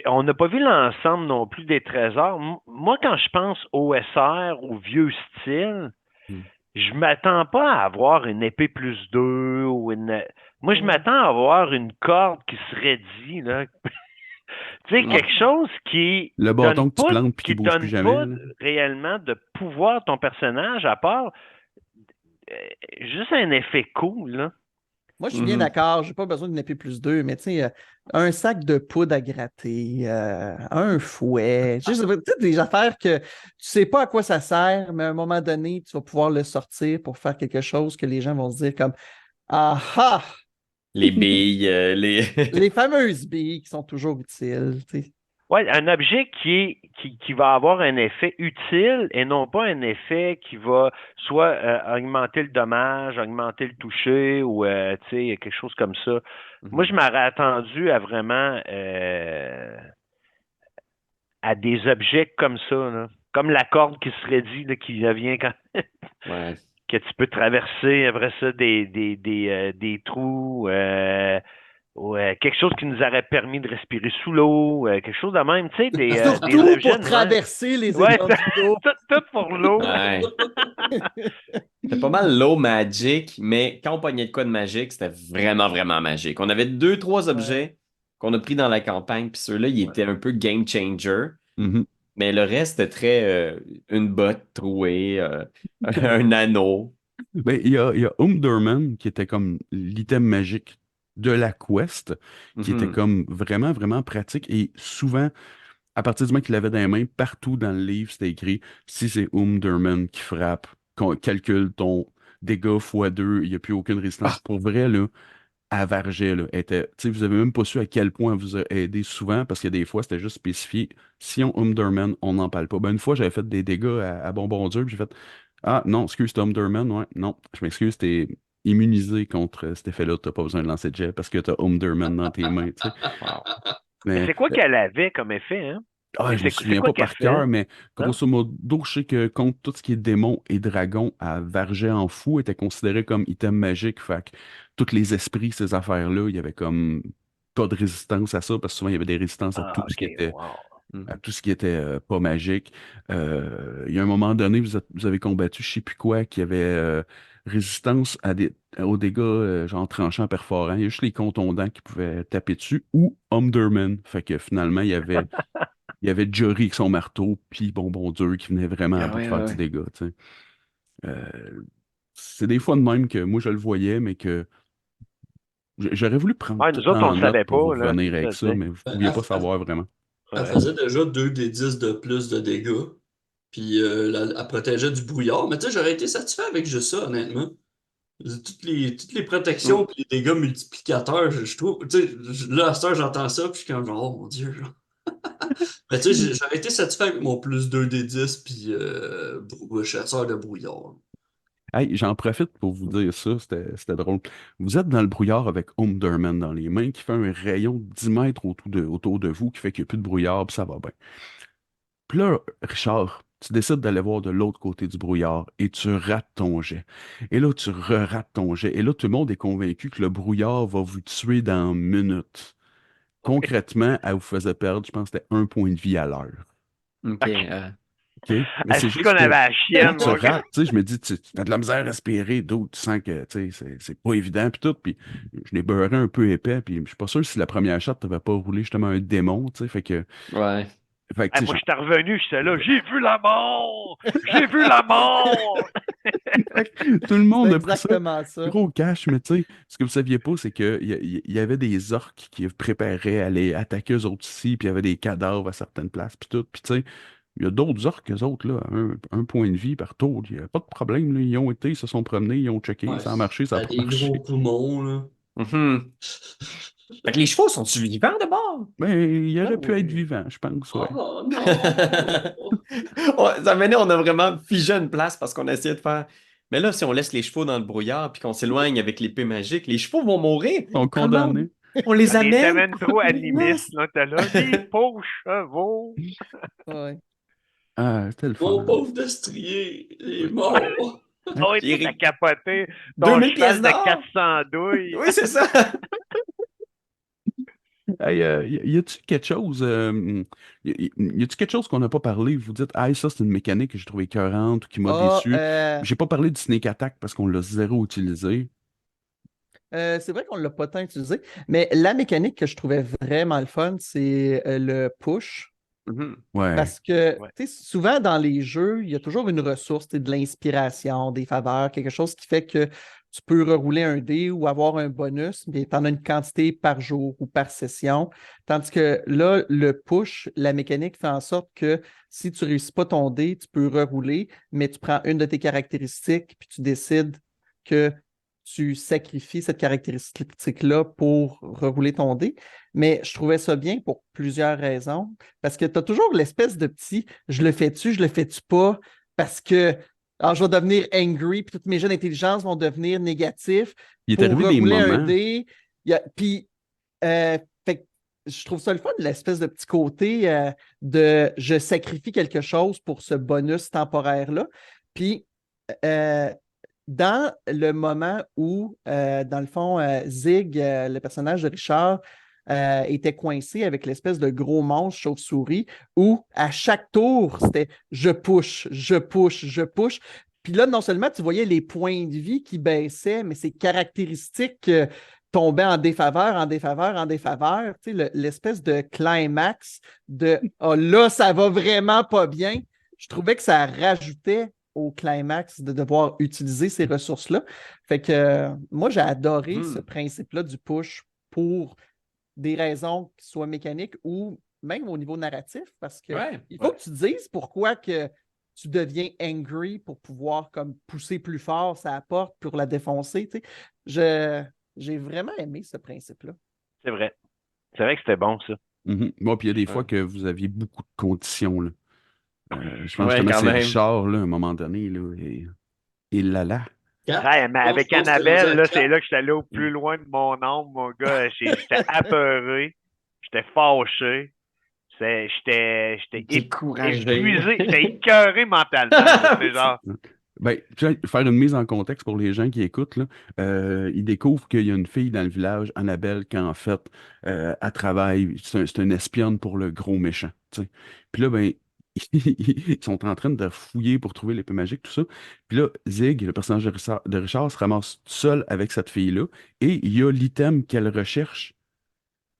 on n'a pas vu l'ensemble non plus des trésors. Moi, quand je pense OSR, au vieux style, Mm. je m'attends pas à avoir une épée plus 2 ou une. Moi, je Mm. m'attends à avoir une corde qui se raidit, là. Tu sais, Mm. quelque chose qui Le donne bâton que tu pas, plantes puis qui qui bouge plus donne jamais, pas là. réellement de pouvoir à ton personnage, à part euh, juste un effet cool, là. Moi, je suis bien Mhm. d'accord. Je n'ai pas besoin d'une épée plus 2, mais tu sais, un sac de poudre à gratter, un fouet, juste, tu sais, des affaires que tu ne sais pas à quoi ça sert, mais à un moment donné, tu vas pouvoir le sortir pour faire quelque chose que les gens vont se dire comme ah ah! Les billes, les. Les fameuses billes qui sont toujours utiles. Tu sais. Ouais, un objet qui va avoir un effet utile et non pas un effet qui va soit augmenter le dommage, augmenter le toucher ou tu sais, quelque chose comme ça. Moi, je Mhm. m'aurais attendu à vraiment à des objets comme ça, là. Comme la corde qui se raidit, là, qui vient quand Ouais. que tu peux traverser après ça des trous. Ouais, quelque chose qui nous aurait permis de respirer sous l'eau, quelque chose de même, tu sais, des Surtout objets pour de même. traverser les Ouais, étendues d'eau. tout pour l'eau. Ouais. C'était pas mal low magic, mais quand on pognait de quoi de magique, c'était vraiment, vraiment magique. On avait deux, trois Ouais, objets qu'on a pris dans la campagne, puis ceux-là, ils ouais. étaient un peu game changer. Mhm. Mais le reste, c'était très une botte trouée, un anneau. Ben, il y a Umdurman qui était comme l'item magique de la quest, qui était Mhm. comme vraiment, vraiment pratique. Et souvent, à partir du moment qu'il l'avait dans les mains, partout dans le livre, c'était écrit si c'est Umdurman qui frappe, calcule ton dégâts x2, il n'y a plus aucune résistance. Ah, Pour vrai, là, elle vargeait, là. Tu sais, vous avez même pas su à quel point elle vous a aidé souvent, parce que des fois, c'était juste spécifié. Si on Umdurman, on n'en parle pas. Ben, une fois, j'avais fait des dégâts à Bonbon Dur, puis j'ai fait ah non, excuse, t'as Umdurman, ouais. Non, je m'excuse, t'es immunisé contre cet effet-là, t'as pas besoin de lancer de jet parce que t'as Umdurman dans tes mains, tu sais. wow. Mais Mais c'est quoi qu'elle avait comme effet, hein? je me C'est souviens quoi pas qu'elle par fait? cœur, mais Non? grosso modo, je sais que contre tout ce qui est démon et dragon, à vargeait en fou était considéré comme item magique. Fait que tous les esprits, ces affaires-là, il y avait comme pas de résistance à ça, parce que souvent il y avait des résistances Ah, OK, wow. à Mhm. tout ce qui était pas magique. Il y a un moment donné, vous avez combattu je sais plus quoi, qui avait résistance aux dégâts genre tranchants, perforants. Il y a juste les contondants qui pouvaient taper dessus, ou Umdurman. Fait que finalement, il y avait Jory avec son marteau, puis Bonbon Dur qui venait vraiment à Ah bout de ouais, faire ouais, du ouais. dégât, tu sais. Euh, c'est des fois de même que moi je le voyais, mais que j'aurais voulu prendre Ouais, tout nous autres, on en le note savait pour vous pas, là, revenir c'est avec ça, tu ça, sais. mais vous Ben, pouviez pas savoir vraiment. elle Ouais. faisait déjà 2 des 10 de plus de dégâts. Puis elle protégeait du brouillard. Mais tu sais, j'aurais été satisfait avec juste ça, honnêtement. Toutes les protections Mm. et les dégâts multiplicateurs, je trouve. Tu sais, là, à cette heure, j'entends ça, puis je suis comme, oh mon Dieu. Genre. Mais tu sais, j'aurais été satisfait avec mon plus 2 des 10, puis chasseur de brouillard. Hey, j'en profite pour vous dire ça, c'était drôle. Vous êtes dans le brouillard avec Umdurman dans les mains qui fait un rayon de 10 mètres autour de vous qui fait qu'il n'y a plus de brouillard, puis ça va bien. Puis là, Richard, tu décides d'aller voir de l'autre côté du brouillard et tu rates ton jet. Et là, tu re-rates ton jet. Et là, tout le monde est convaincu que le brouillard va vous tuer dans minutes. Concrètement, elle vous faisait perdre, je pense que c'était 1 point de vie à l'heure. OK. OK? Mais c'est Est-ce qu'on juste avait que la quand chienne, tu moi? rates, tu sais, je me dis, tu as de la misère à respirer, d'autres, tu sens que tu sais, c'est pas évident, puis tout. Puis je l'ai beurré un peu épais, puis je suis pas sûr si la première shot, tu pas roulé justement un démon, tu sais. Ouais. Fait que Hey, tu sais, moi, j'étais revenu, j'étais là, j'ai vu la mort! J'ai vu la mort! tout le C'est monde a pris ça exactement ça. gros cash, mais tu sais, ce que vous saviez pas, c'est qu'il y avait des orques qui préparaient à aller attaquer eux autres ici, puis il y avait des cadavres à certaines places, puis tout. Puis tu sais, il y a d'autres orques, eux autres, là, un point de vie par tour. Il n'y a pas de problème, là. Ils ont été, ils se sont promenés, ils ont checké, Ouais, ça a marché, ça a t'as pas des gros marché. poumons, là. Mhm. Fait que les chevaux sont-tu vivants de bord? Mais il Ben aurait pu être oui. vivant, je pense, ouais. Oh non! Ouais, ça menait, on a vraiment figé une place parce qu'on a essayé de faire. Mais là, si on laisse les chevaux dans le brouillard puis qu'on s'éloigne avec l'épée magique, les chevaux vont mourir. Ils sont Comment condamnés. on les On était amène? même trop On les animistes, laisse? là, t'es là, les pauvres chevaux! Ouais. Ah, c'était le Mon fun. pauvre destrier, il est mort! Hein? Oh, et Puis tout à Eric, capoter, ton 2000 pièces cheval de d'or! 400 douilles! Oui, c'est ça. Hey, y a-tu quelque chose, y a-tu quelque chose qu'on n'a pas parlé? Vous dites, ah, ça, c'est une mécanique que j'ai trouvé écœurante ou qui m'a Ah, déçu. J'ai pas parlé du sneak attack parce qu'on l'a zéro utilisé. c'est vrai qu'on ne l'a pas tant utilisé, mais la mécanique que je trouvais vraiment le fun, c'est le push. Mhm. Ouais. Parce que Ouais. tu sais, souvent dans les jeux, il y a toujours une ressource, tu sais, de l'inspiration, des faveurs, quelque chose qui fait que tu peux rerouler un dé ou avoir un bonus, mais tu en as une quantité par jour ou par session. Tandis que là, le push, la mécanique fait en sorte que si tu ne réussis pas ton dé, tu peux rerouler, mais tu prends une de tes caractéristiques, puis tu décides que tu sacrifies cette caractéristique-là pour rerouler ton dé. Mais je trouvais ça bien pour plusieurs raisons. Parce que tu as toujours l'espèce de petit je le fais-tu, je le fais-tu pas, parce que alors, je vais devenir angry, puis toutes mes jeux d'intelligence vont devenir négatifs Il est pour arrivé des rerouler un moments. dé. Puis, fait que je trouve ça le fun, l'espèce de petit côté de je sacrifie quelque chose pour ce bonus temporaire-là. Puis, euh, dans le moment où, dans le fond, Zig, le personnage de Richard, était coincé avec l'espèce de gros monstre chauve-souris, où à chaque tour, c'était je push, je push, je push. Puis là, non seulement tu voyais les points de vie qui baissaient, mais ces caractéristiques tombaient en défaveur, en défaveur, en défaveur. Tu sais, l'espèce de climax de oh, là, ça va vraiment pas bien. Je trouvais que ça rajoutait au climax de devoir utiliser ces ressources-là. Fait que moi, j'ai adoré ce principe-là du push pour des raisons qui soient mécaniques ou même au niveau narratif, parce que il faut que tu dises pourquoi que tu deviens angry pour pouvoir comme pousser plus fort sa porte pour la défoncer. Tu sais. J'ai vraiment aimé ce principe-là. C'est vrai. C'est vrai que c'était bon, ça. Bon, puis il y a des fois que vous aviez beaucoup de conditions, là. Je pense Ouais, justement quand c'est même. Richard, là, à un moment donné, là, et là là. Ouais, mais avec Je pense que Annabelle, c'était là, rendu à c'est là que j'étais allé au plus loin de mon ombre, mon gars. J'étais apeuré. J'étais fâché. J'étais Découragé. épuisé. J'étais écœuré mentalement. Là. C'est genre. Ben, tu sais, faire une mise en contexte pour les gens qui écoutent, là, ils découvrent qu'il y a une fille dans le village, Annabelle, qui en fait, elle travaille, c'est une espionne pour le gros méchant. Tu sais. Puis là, ben, ils sont en train de fouiller pour trouver l'épée magique, tout ça. Puis là, Zig, le personnage de Richard, se ramasse tout seul avec cette fille-là, et il y a l'item qu'elle recherche.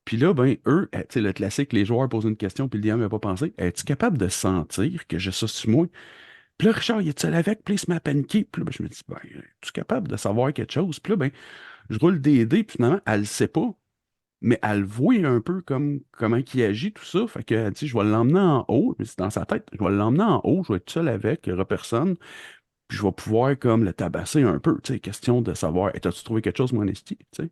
Puis là, ben, eux, tu sais, le classique, les joueurs posent une question, puis le DM n'a pas pensé. Es-tu capable de sentir que j'ai ça sur moi? Puis là, Richard, il est seul avec, puis il se met à paniquer. Puis là, ben, je me dis, ben, es-tu capable de savoir quelque chose? Puis là, ben, je roule des dés, puis finalement, elle le sait pas, mais elle voit un peu comme comment il agit, tout ça. Fait qu'elle dit, je vais l'emmener en haut, mais c'est dans sa tête, je vais l'emmener en haut, je vais être seul avec, il n'y aura personne, puis je vais pouvoir comme le tabasser un peu, tu sais, question de savoir, as-tu trouvé quelque chose, mon esti, tu sais?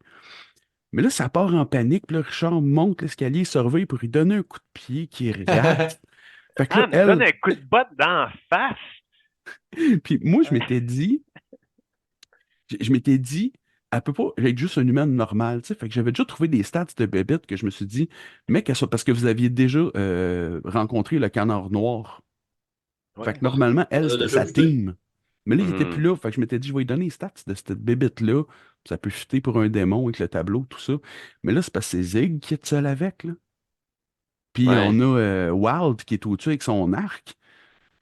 Mais là, ça part en panique, puis là, Richard monte l'escalier, surveille pour lui donner un coup de pied qui rate. Fait que là, Me donne un coup de botte dans la face. puis moi, je m'étais dit, elle peut pas être juste un humain normal, tu sais. Fait que j'avais déjà trouvé des stats de bébête que je me suis dit, mais qu'elle soit, parce que vous aviez déjà rencontré le canard noir. Fait que Ouais. normalement, On elle, a c'était déjà sa goûté. team. Mais là, il était plus là. Fait que je m'étais dit, je vais lui donner les stats de cette bébête-là. Ça peut fitter pour un démon avec le tableau, tout ça. Mais là, c'est parce que c'est Zig qui est seul avec, là. Puis Ouais. on a Wild qui est au-dessus avec son arc.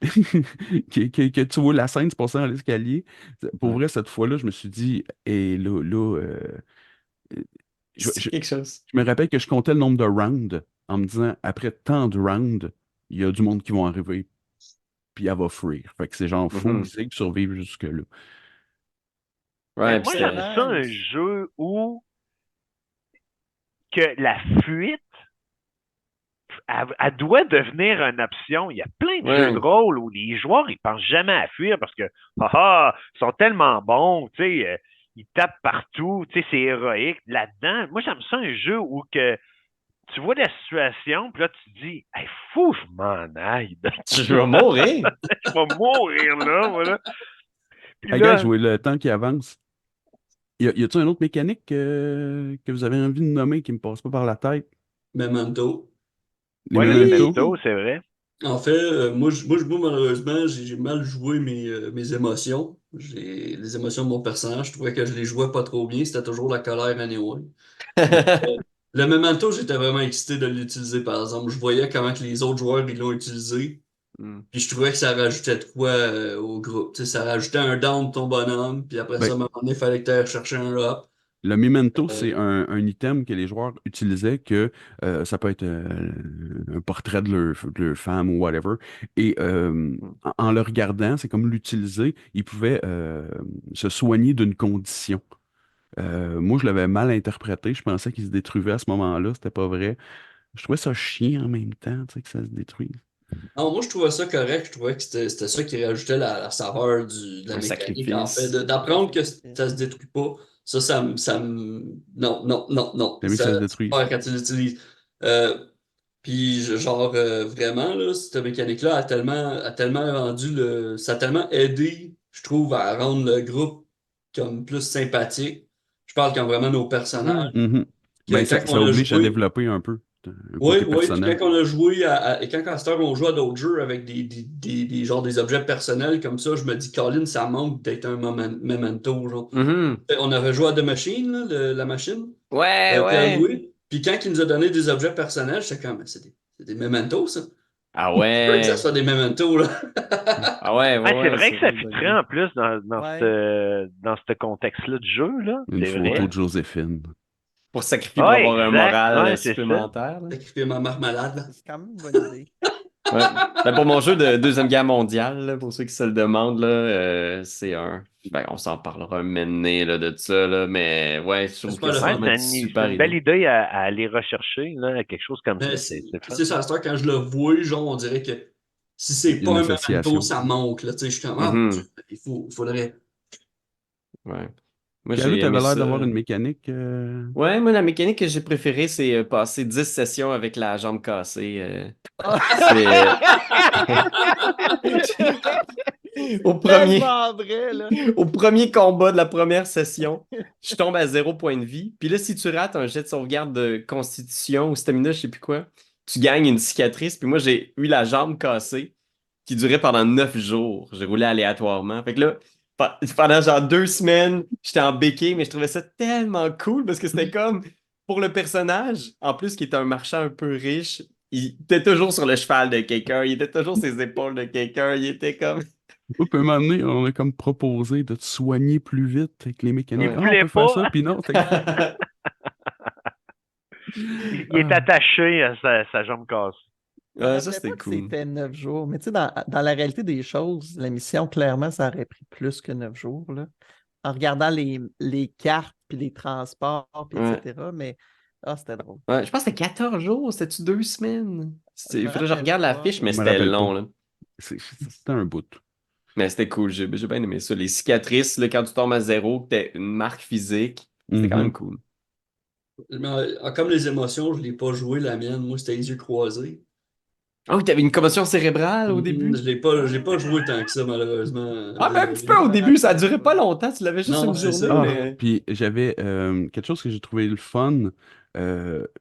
Que tu vois la scène se passer dans l'escalier. Pour vrai, cette fois-là, je me suis dit, et là, je, C'est je- quelque chose. je me rappelle que je comptais le nombre de rounds en me disant, après tant de rounds, il y a du monde qui vont arriver, puis elle va fuir. Fait que c'est genre, faut essayer de survivre jusque-là. Ouais, puis Moi, c'était. j'aime ça un jeu où que la fuite, elle doit devenir une option. Il y a plein de jeux de rôle où les joueurs, ils pensent jamais à fuir parce que, ils sont tellement bons, tu sais, ils tapent partout, tu sais, c'est héroïque. Là-dedans, moi, j'aime ça un jeu où que tu vois la situation, puis là, tu te dis, hey, faut que je m'en aille. Je vais mourir. Je vais mourir là, voilà. Puis Hey guys, là, je vois le temps qui avance. Y a-t-il une autre mécanique que vous avez envie de nommer qui me passe pas par la tête? Memento. Les ouais, le Memento? Memento, c'est vrai. En fait, moi, malheureusement, j'ai mal joué mes émotions. Les émotions de mon personnage. Je trouvais que je les jouais pas trop bien. C'était toujours la colère anyway. Le Memento, j'étais vraiment excité de l'utiliser, par exemple. Je voyais comment que les autres joueurs ils l'ont utilisé. Puis je trouvais que ça rajoutait de quoi au groupe. Tu sais, ça rajoutait un down de ton bonhomme. Puis après ça, à Ben, un moment donné, il fallait que tu ailles chercher un up. le Memento, c'est Euh, un item que les joueurs utilisaient que ça peut être un portrait de leur femme ou whatever. Et en le regardant, c'est comme l'utiliser, ils pouvaient se soigner d'une condition. Moi, je l'avais mal interprété. Je pensais qu'il se détruisait à ce moment-là. C'était pas vrai. Je trouvais ça chiant en même temps, tu sais, que ça se détruise. Non, moi, je trouvais ça correct. Je trouvais que c'était ça qui rajoutait la saveur de la Un mécanique, en fait. sacrifice. D'apprendre que ça se détruit pas, ça me. Non, non, non, non. T'as mis que ça se C'est détruise. pas quand tu l'utilises. Euh, Puis, genre, vraiment, là, cette mécanique-là a tellement rendu ça a tellement aidé, je trouve, à rendre le groupe comme plus sympathique. Je parle comme vraiment nos personnages. Mhm. Ben, Quand ça on a oblige à joué. développer un peu un Oui, côté oui, puis quand personnel. on a joué et quand à cette heure on joue à d'autres jeux avec genre des objets personnels comme ça, je me dis, Colin, ça manque d'être un memento, genre. On avait joué à The Machine, là, la machine, Ouais, ouais. Pierre-Louis, puis quand il nous a donné des objets personnels, j'étais comme, c'est des mementos, ça. Ah Je veux que ça ouais. soit des mementos, là. Ah ouais, Ah, ouais, c'est ouais, vrai c'est que ça une bonne fitterait idée. en plus dans Ouais. ce contexte-là du jeu, là. Une C'est photo vrai. de Joséphine. Pour sacrifier pour Ouais, avoir un exact. moral Ouais, c'est ça. supplémentaire. Là. Sacrifier ma marmalade, là. C'est quand même une bonne idée. Ouais. Ben, pour mon jeu de Deuxième Guerre mondiale, là, pour ceux qui se le demandent, là, c'est un. Ben, on s'en parlera un moment donné, là, de ça, là, mais ouais, je C'est trouve super que le c'est Ouais, fun. vraiment une c'est super une belle idée. idée à aller rechercher, là, quelque chose comme ça. Mais C'est fun. c'est ça, à cette heure, quand je le vois, genre, on dirait que si Il c'est y a une pas un memento, association. ça manque, là. Tu sais, je suis comme, ah, mon Dieu, Mhm. faudrait. Ouais. Moi, Pierre-Louis, j'ai aimé t'avais l'air ça. d'avoir une mécanique. Ouais, moi, la mécanique que j'ai préférée, c'est passer 10 sessions avec la jambe cassée. C'est. Au C'est premier. tellement vrai, là. Au premier combat de la première session, je tombe à 0 point de vie. Puis là, si tu rates un jet de sauvegarde de constitution ou stamina, je sais plus quoi, tu gagnes une cicatrice. Puis moi, j'ai eu la jambe cassée qui durait pendant 9 jours. J'ai roulé aléatoirement. Fait que là, pendant genre 2 semaines, j'étais en béquille, mais je trouvais ça tellement cool parce que c'était comme pour le personnage, en plus, qui était un marchand un peu riche, il était toujours sur le cheval de quelqu'un, il était toujours sur les épaules de quelqu'un, il était comme. Oups, un moment donné, on a comme proposé de te soigner plus vite avec les mécaniques. Il Ouais. Ah, on voulait peut faire pas. ça, puis non, c'était. Il est Ah. attaché à sa jambe cassée. Je me Ouais, ça, rappelais c'était pas que cool. c'était 9 jours. Mais tu sais, dans la réalité des choses, la mission, clairement, ça aurait pris plus que 9 jours, là. En regardant les cartes, puis les transports, puis Ouais. etc. Mais, c'était drôle. Ouais, je pense que c'était 14 jours, c'était-tu 2 semaines? Je Il me faudrait que je rappelle regarde la pas. fiche, Je mais me c'était rappelle long, pas. là. C'était un bout. Mais c'était cool, j'ai bien aimé ça. Les cicatrices, là, quand tu tombes à zéro, que t'as une marque physique, c'était quand même Mhm. cool. Mais, comme les émotions, je l'ai pas joué la mienne. Moi, c'était les yeux croisés. Ah oui, t'avais une commotion cérébrale au Je début? l'ai pas, j'ai pas joué tant que ça, malheureusement. Ah, mais un petit peu Désolé. au Je me début, ça rappelle durait pas. pas longtemps, tu l'avais juste Non, une c'est ça. journée, Ah, mais. puis j'avais quelque chose que j'ai trouvé le fun, parce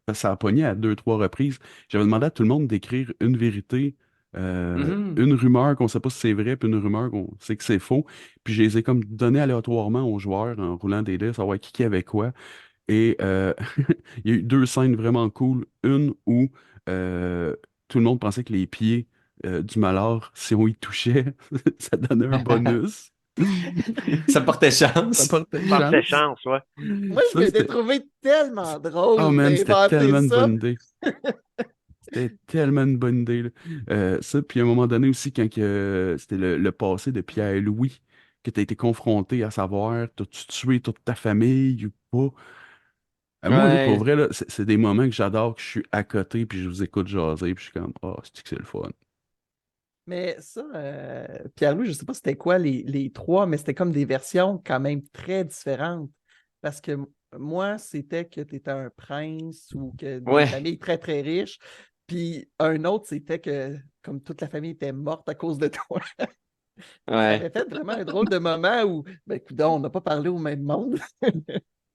que ça a pogné à deux, trois reprises. J'avais demandé à tout le monde d'écrire une vérité, Mhm. une rumeur qu'on sait pas si c'est vrai, puis une rumeur qu'on sait que c'est faux. Puis je les ai comme donné aléatoirement aux joueurs en roulant des dés, savoir qui avait quoi. Et il y a eu deux scènes vraiment cool. Une où tout le monde pensait que les pieds du malheur, si on y touchait, ça donnait un bonus. Ça portait Ça chance. portait Portait chance. chance, ouais. Moi, je Ça, m'étais c'était. trouvé tellement Oh drôle man, c'était d'inventer tellement une ça. bonne idée. C'était tellement une bonne idée, là. Ça, puis à un moment donné aussi, quand c'était le passé de Pierre-Louis, que tu as été confronté à savoir, t'as-tu tué toute ta famille ou pas? Moi, là, pour Ouais. vrai, là, c'est des moments que j'adore, que je suis à côté, puis je vous écoute jaser, puis je suis comme, oh, c'est que c'est le fun. Mais ça, Pierre-Louis, je sais pas c'était quoi les trois, mais c'était comme des versions quand même très différentes. Parce que moi, c'était que tu étais un prince ou que d'une Ouais. famille très, très riche. Puis un autre, c'était que comme toute la famille était morte à cause de toi. Ça Ouais. avait fait vraiment un drôle de moment où, ben, coudonc, on n'a pas parlé au même monde.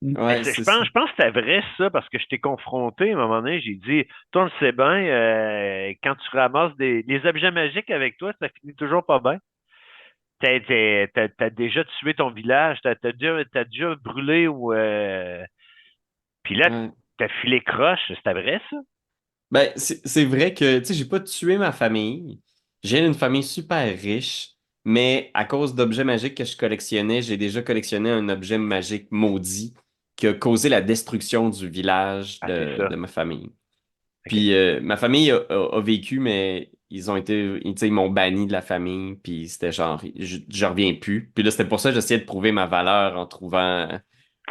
Mais Ouais, c'est je ça. pense, je pense que c'était vrai ça, parce que je t'ai confronté à un moment donné, j'ai dit, toi, on le sait bien, quand tu ramasses des objets magiques avec toi, ça finit toujours pas bien. T'as déjà tué ton village, t'as déjà brûlé ou puis là, Ouais. t'as filé croche, c'était vrai ça? Ben, c'est vrai que, tu sais, j'ai pas tué ma famille. J'ai une famille super riche, mais à cause d'objets magiques que je collectionnais, j'ai déjà collectionné un objet magique maudit qui a causé la destruction du village Ah, c'est de ça. ma famille. OK. Puis ma famille a vécu, mais ils ont été, tu sais, ils m'ont banni de la famille, puis c'était genre, je reviens plus. Puis là, c'était pour ça que j'essayais de prouver ma valeur en trouvant,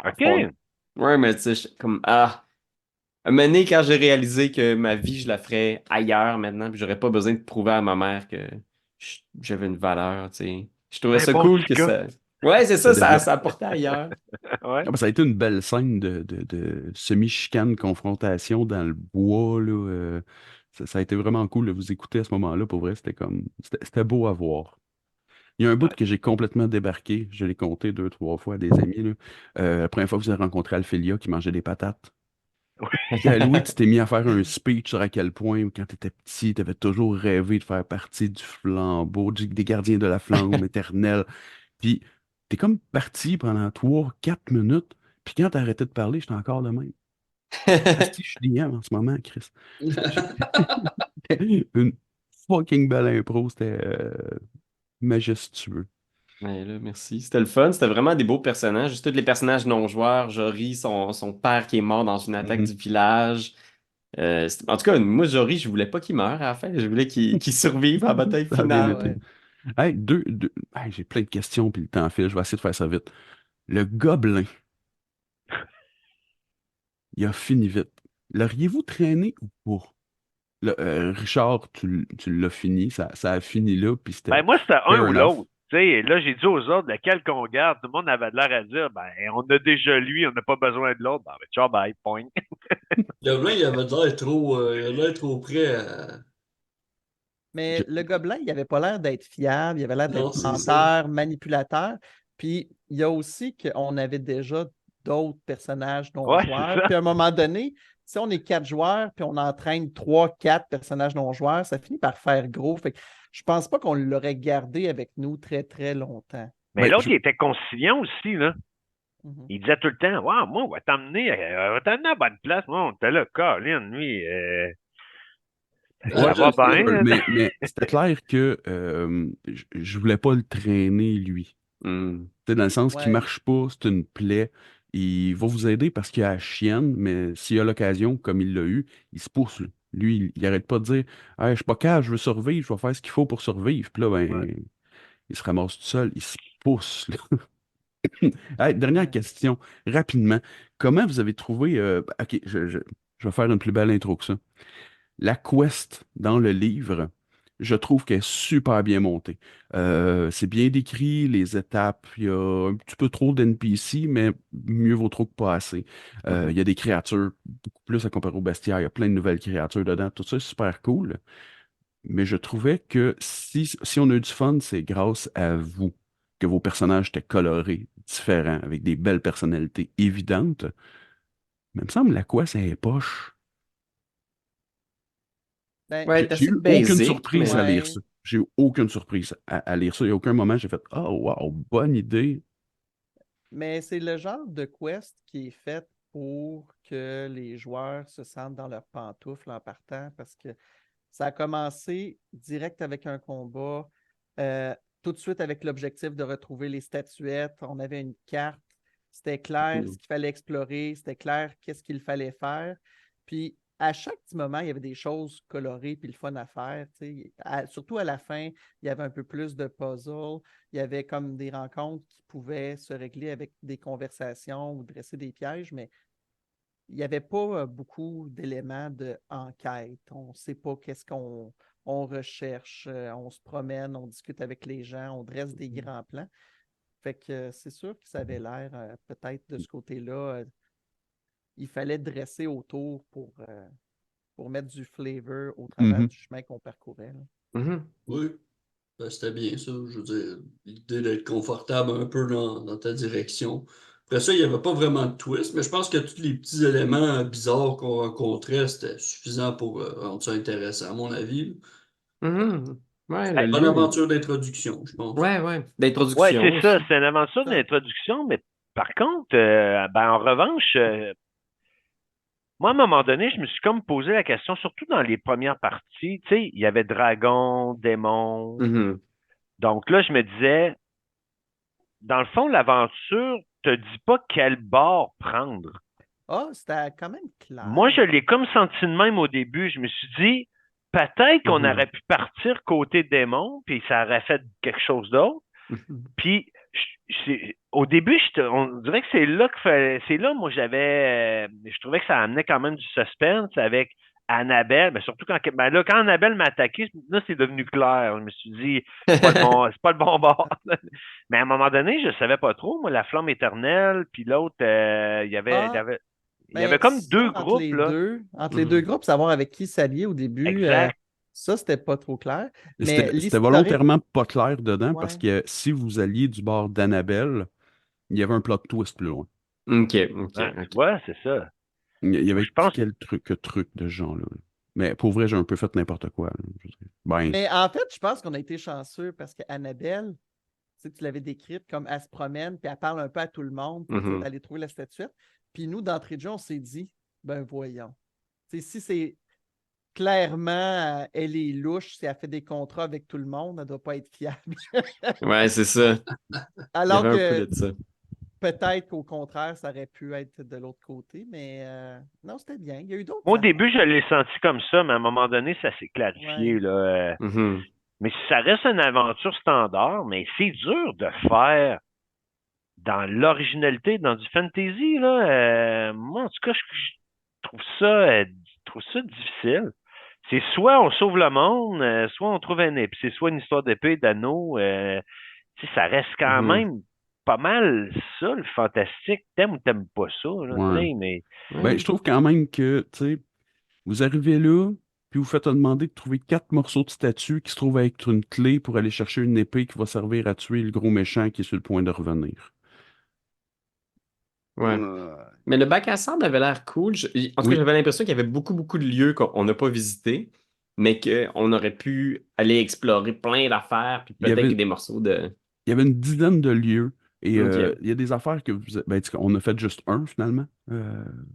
en fond, OK. ouais, mais tu sais, comme, un moment donné, quand j'ai réalisé que ma vie, je la ferais ailleurs maintenant, puis j'aurais pas besoin de prouver à ma mère que j'avais une valeur, tu sais. Je trouvais Un ça bon cool petit que gars. ça. Ouais, c'est Ça ça, développe. ça apportait ailleurs. Ouais. Ah, ben, ça a été une belle scène de semi-chicane, confrontation dans le bois, là. Ça a été vraiment cool de vous écouter à ce moment-là. Pour vrai, c'était comme. C'était beau à voir. Il y a un bout Ouais. que j'ai complètement débarqué. Je l'ai compté deux, trois fois à des amis, là. La première fois que vous avez rencontré Alphélia qui mangeait des patates. Pierre-Louis, tu t'es mis à faire un speech sur à quel point, quand tu étais petit, tu avais toujours rêvé de faire partie du flambeau, des gardiens de la flamme éternelle. Puis, t'es comme parti pendant 3, 4 minutes. Puis, quand t'as arrêté de parler, j'étais encore de même. Asti, je suis liant en ce moment, Chris. C'était une fucking belle impro. C'était majestueux. Ouais, là, merci. C'était le fun. C'était vraiment des beaux personnages. Juste tous les personnages non-joueurs. Jory, son père qui est mort dans une attaque Mhm. du village. En tout cas, moi, Jory, je voulais pas qu'il meure à la fin. Je voulais qu'il survive à la bataille Ça a bien finale. été. Hey, hey, j'ai plein de questions, puis le temps file. Je vais essayer de faire ça vite. Le gobelin, il a fini vite. L'auriez-vous traîné ou pas? Richard, tu l'as fini, ça a fini là, puis Ben, c'était moi, c'était un fair ou enough. l'autre. Tu sais, là, j'ai dit aux autres, lequel qu'on garde, tout le monde avait de l'air à dire, ben, on a déjà lui, on n'a pas besoin de l'autre. Ben, ciao, bye, point. Le blanc, il avait l'air trop, il avait l'air trop près à... Mais le gobelin, il avait pas l'air d'être fiable, il avait l'air Non, d'être c'est ça. menteur, manipulateur. Puis il y a aussi qu'on avait déjà d'autres personnages non Ouais, c'est joueurs. ça. Puis à un moment donné, si on est 4 joueurs, puis on entraîne 3, 4 personnages non joueurs, ça finit par faire gros. Fait que je pense pas qu'on l'aurait gardé avec nous très, très longtemps. Mais Ben, l'autre, il était conciliant aussi, là. Mhm. Il disait tout le temps, ouais, moi, on va t'emmener à la bonne place. Moi, on était là, Colin, lui, Ah, ça ouais, je va le sais. bien. mais c'était clair que je voulais pas le traîner, lui. Hmm. Tu sais, dans le sens qu'il Ouais. marche pas, c'est une plaie. Il va vous aider parce qu'il a la chienne, mais s'il a l'occasion, comme il l'a eu, il se pousse, là. Lui, il arrête pas de dire hey, je suis pas calme, je veux survivre, je vais faire ce qu'il faut pour survivre. Puis là, Ouais. ben, il se ramasse tout seul, il se pousse, là. Hey, dernière Ouais. question, rapidement. Comment vous avez trouvé. Ok, je vais faire une plus belle intro que ça. La quest dans le livre, je trouve qu'elle est super bien montée. C'est bien décrit, les étapes. Il y a un petit peu trop d'NPC, mais mieux vaut trop que pas assez. Il Mhm. y a des créatures, beaucoup plus à comparer au bestiaire. Il y a plein de nouvelles créatures dedans. Tout ça est super cool. Mais je trouvais que si on a eu du fun, c'est grâce à vous que vos personnages étaient colorés, différents, avec des belles personnalités évidentes. Mais il me semble la quest, elle est poche. Ben, Ouais, t'es J'ai assez eu aucune basic, surprise à mais. lire ouais. ça. J'ai eu aucune surprise à lire ça. Il n'y a aucun moment j'ai fait oh, wow, bonne idée. Mais c'est le genre de quest qui est fait pour que les joueurs se sentent dans leurs pantoufles en partant parce que ça a commencé direct avec un combat, euh, tout de suite avec l'objectif de retrouver les statuettes. On avait une carte, c'était clair Hmm. ce qu'il fallait explorer, c'était clair qu'est-ce qu'il fallait faire. Puis à chaque petit moment, il y avait des choses colorées puis le fun à faire. Surtout à la fin, il y avait un peu plus de puzzles. Il y avait comme des rencontres qui pouvaient se régler avec des conversations ou dresser des pièges, mais il n'y avait pas beaucoup d'éléments d'enquête. On ne sait pas qu'est-ce qu'on on recherche. On se promène, on discute avec les gens, on dresse des grands plans. Fait que c'est sûr que ça avait l'air, peut-être de ce côté-là, il fallait dresser autour pour mettre du flavor au travers Mhm. du chemin qu'on parcourait, là. Mhm. Oui, ben, c'était bien ça. Je veux dire, l'idée d'être confortable un peu dans ta direction. Après ça, il n'y avait pas vraiment de twist, mais je pense que tous les petits éléments bizarres qu'on rencontrait, c'était suffisant pour rendre ça intéressant, à mon avis. Mhm. Ouais, le Ben, Bonne lieu. aventure d'introduction, je pense. Ouais, ouais. ouais, D'introduction c'est ça. aussi. C'est une aventure Ça, d'introduction, mais par contre, ben, en revanche, moi, à un moment donné, je me suis comme posé la question, surtout dans les premières parties, tu sais, il y avait dragon, démon. Mhm. Donc là, je me disais, dans le fond, l'aventure te dit pas quel bord prendre. c'était quand même Moi, clair. je l'ai comme senti de même au début. Je me suis dit, peut-être qu'on Mhm. aurait pu partir côté démon, puis ça aurait fait quelque chose d'autre. Mhm. Puis, au début, on dirait que c'est là, moi, je trouvais que ça amenait quand même du suspense avec Annabelle, mais surtout quand Annabelle m'a attaqué, là, c'est devenu clair. Je me suis dit, c'est pas le bon bord. Mais à un moment donné, je savais pas trop, moi, la flamme éternelle, puis l'autre, Ah, il y avait mais comme ça, deux groupes, là. entre les deux Mhm. groupes, savoir avec qui s'allier au début, Exact. ça, c'était pas trop clair. Mais C'était l'historique, volontairement pas clair dedans parce ouais. que si vous alliez du bord d'Annabelle, il y avait un plot twist plus loin. OK, OK, Ouais, tu OK. vois, c'est ça. Il y Moi, avait je pense, quel truc de ce genre-là. Mais pour vrai, j'ai un peu fait n'importe quoi, là. Je veux dire. Ben, Mais en fait, je pense qu'on a été chanceux parce qu'Annabelle, tu l'avais décrite comme elle se promène, puis elle parle un peu à tout le monde pour dire Mhm. d'aller trouver la statuette. Puis nous, d'entrée de jeu, on s'est dit, ben voyons. Si c'est clairement, elle est louche, si elle fait des contrats avec tout le monde, elle ne doit pas être fiable. Ouais, c'est ça. Il y Alors avait un peu que de ça. peut-être qu'au contraire, ça aurait pu être de l'autre côté, mais non, c'était bien. Il y a eu d'autres Moi, au affaires. début, je l'ai senti comme ça, mais à un moment donné, ça s'est clarifié. Ouais. Là. Mhm. Mais ça reste une aventure standard, mais c'est dur de faire dans l'originalité, dans du fantasy. Là. Moi, en tout cas, je trouve ça difficile. C'est soit on sauve le monde, soit on trouve un épée. C'est soit une histoire d'épée, d'anneau. Tu sais, ça reste quand Mhm. même pas mal ça, le fantastique. T'aimes ou t'aimes pas ça, là, tu Ouais. sais, mais Ben, Ouais. je trouve quand même que, tu sais, vous arrivez là, puis vous faites demander de trouver 4 morceaux de statue qui se trouvent avec une clé pour aller chercher une épée qui va servir à tuer le gros méchant qui est sur le point de revenir. Ouais. Euh, Mais le bac à sable avait l'air cool. En tout cas, Oui, j'avais l'impression qu'il y avait beaucoup, beaucoup de lieux qu'on n'a pas visités, mais qu'on aurait pu aller explorer plein d'affaires, puis il y peut-être que avait, des morceaux de. il y avait une dizaine de lieux et Ok. il y a des affaires que ben, en tout cas, on a fait juste un finalement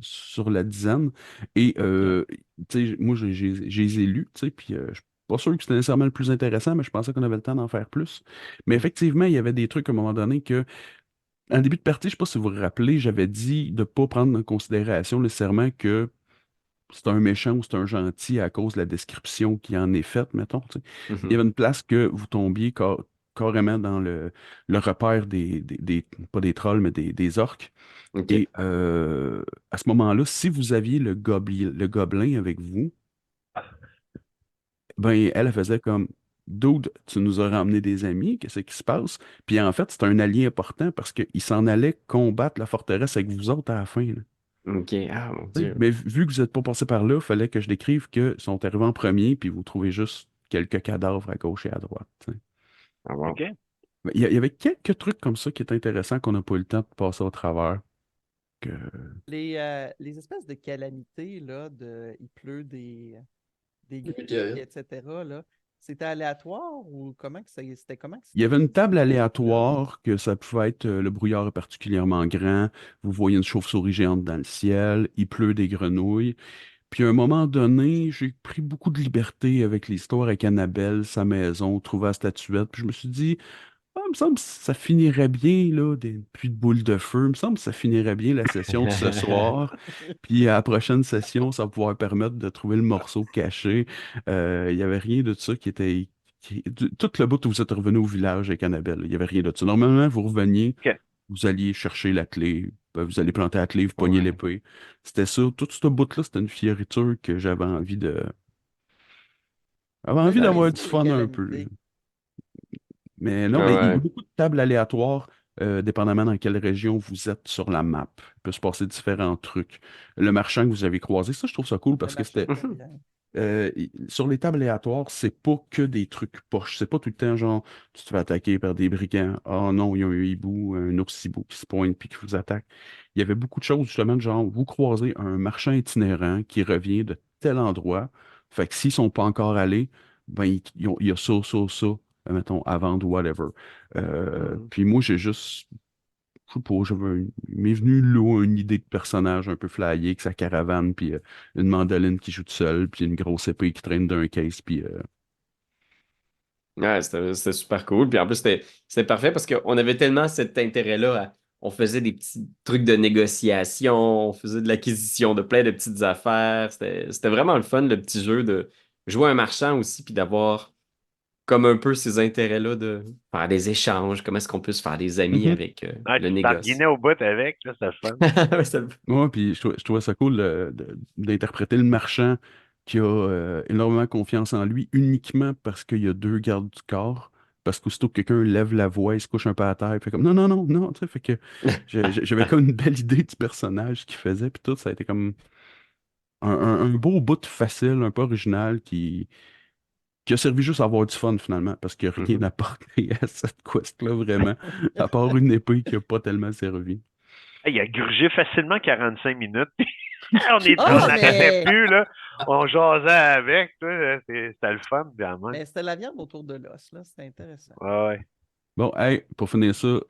sur la dizaine. Et Ok. tu sais, moi, j'ai les ai lus, tu sais, puis je suis pas sûr que c'était nécessairement le plus intéressant, mais je pensais qu'on avait le temps d'en faire plus. Mais effectivement, il y avait des trucs à un moment donné que, en début de partie, je sais pas si vous vous rappelez, j'avais dit de ne pas prendre en considération nécessairement que c'est un méchant ou c'est un gentil à cause de la description qui en est faite, mettons. Tu sais. Il y Mhm. avait une place que vous tombiez carrément dans le repère pas des trolls, mais des orques. Ok. Et à ce moment-là, si vous aviez le gobelin avec vous, ben elle faisait comme Dude, tu nous as ramené des amis, qu'est-ce qui se passe? Puis en fait, c'est un allié important parce qu'il s'en allait combattre la forteresse avec vous autres à la fin, là. Ok. Ah, mon Tu sais, Dieu. mais vu que vous n'êtes pas passé par là, il fallait que je décrive qu'ils sont arrivés en premier, puis vous trouvez juste quelques cadavres à gauche et à droite. Tu sais. Ah bon. OK. Mais il y avait quelques trucs comme ça qui étaient intéressants qu'on n'a pas eu le temps de passer au travers. Que... Les espèces de calamités, là, il pleut des grenouilles, Ok. etc., là, c'était aléatoire ou c'était comment que Il y c'était avait une fait, ces table calamités-là? aléatoire que ça pouvait être le brouillard est particulièrement grand, vous voyez une chauve-souris géante dans le ciel, il pleut des grenouilles. Puis à un moment donné, j'ai pris beaucoup de liberté avec l'histoire avec Annabelle, sa maison, trouver la statuette. Puis je me suis dit, ah, il me semble que ça finirait bien, là, des puits de boules de feu. Il me semble que ça finirait bien la session de ce soir. Puis à la prochaine session, ça va pouvoir permettre de trouver le morceau caché. Il n'y avait rien de ça qui était. Tout le bout où vous êtes revenu au village avec Annabelle, il n'y avait rien de ça. Normalement, vous reveniez, OK. vous alliez chercher la clé, vous allez planter la clé, vous pognez Ouais. l'épée. C'était ça. Tout ce bout-là, c'était une fioriture que j'avais Là, envie j'en ai d'avoir vu du des fun un peu. calamités. Mais non, Ah mais il y a ouais. beaucoup de tables aléatoires, dépendamment dans quelle région vous êtes sur la map. Il peut se passer différents trucs. Le marchand que vous avez croisé, ça, je trouve ça cool Le parce que marchand c'était. était Mhm. bien. Sur les tables aléatoires, c'est pas que des trucs poches. C'est pas tout le temps genre, tu te fais attaquer par des brigands. Oh non, il y a un hibou, un ours hibou qui se pointe puis qui vous attaque. Il y avait beaucoup de choses, justement, de genre, vous croisez un marchand itinérant qui revient de tel endroit. Fait que s'ils sont pas encore allés, ben, il y a ça, mettons, à vendre ou whatever. Mhm. Puis moi, j'ai juste je sais pas, il m'est venu là une idée de personnage un peu flyé, avec sa caravane, puis une mandoline qui joue tout seul, puis une grosse épée qui traîne d'un case, puis Ouais, c'était super cool. Puis en plus, c'était parfait parce qu'on avait tellement cet intérêt-là. On faisait des petits trucs de négociation, on faisait de l'acquisition de plein de petites affaires. C'était vraiment le fun, le petit jeu de jouer un marchand aussi, puis d'avoir comme un peu ces intérêts-là de faire des échanges. Comment est-ce qu'on peut se faire des amis Mhm. avec Ah, le tu négoce? barguinais au bout avec, là, c'est le fun. Ouais, ça Ouais, puis je trouvais ça cool d'interpréter le marchand qui a énormément confiance en lui uniquement parce qu'il y a deux gardes du corps. Parce qu'aussitôt que quelqu'un lève la voix, il se couche un peu à terre, il fait comme non, non, non, non, tu sais, fait que j'avais comme une belle idée du personnage qu'il faisait, puis tout, ça a été comme un beau bout de facile, un peu original qui a servi juste à avoir du fun finalement, parce qu'il n'y a rien Mhm. apporté à cette quest-là vraiment, à part une épée qui n'a pas tellement servi. Hey, il a grugé facilement 45 minutes. On Ah, n'arrêtait plus, là. On jasait avec, là. C'était le fun, bien même. mais c'était la viande autour de l'os, là. C'était intéressant. Ouais, ouais. Bon, hey, pour finir ça,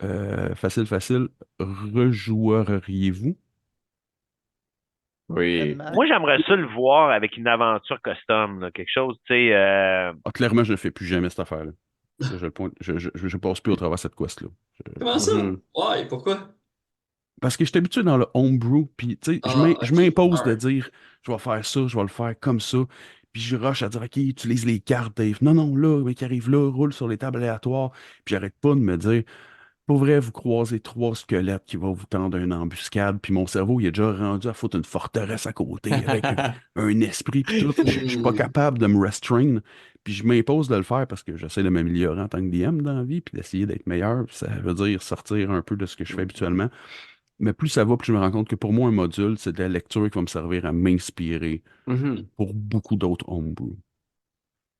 facile, rejoueriez-vous? Oui. Certainement. Moi, j'aimerais ça le voir avec une aventure custom, là. Quelque chose, tu sais. Ah, clairement, je ne fais plus jamais cette affaire-là. Ça, je passe plus au travers de cette quest-là. Comment ça? Mhm. Ouais, pourquoi? Parce que j'étais habitué dans le homebrew, puis tu sais, Ah, je ok. m'impose de Alright. dire, je vais faire ça, je vais le faire comme ça, puis je rush à dire, OK, utilise les cartes, Dave. Non, non, là, mec, qui arrive là, roule sur les tables aléatoires, puis j'arrête pas de me dire, pour vrai, vous croisez trois squelettes qui vont vous tendre une embuscade, puis mon cerveau, il est déjà rendu à foutre une forteresse à côté avec un esprit, puis tout. Je suis pas Hmm. capable de me restreindre, puis je m'impose de le faire parce que j'essaie de m'améliorer en tant que DM dans la vie, puis d'essayer d'être meilleur. Ça veut dire sortir un peu de ce que je fais habituellement. Mais plus ça va, plus je me rends compte que pour moi, un module, c'est de la lecture qui va me servir à m'inspirer Mhm. pour beaucoup d'autres homebrew.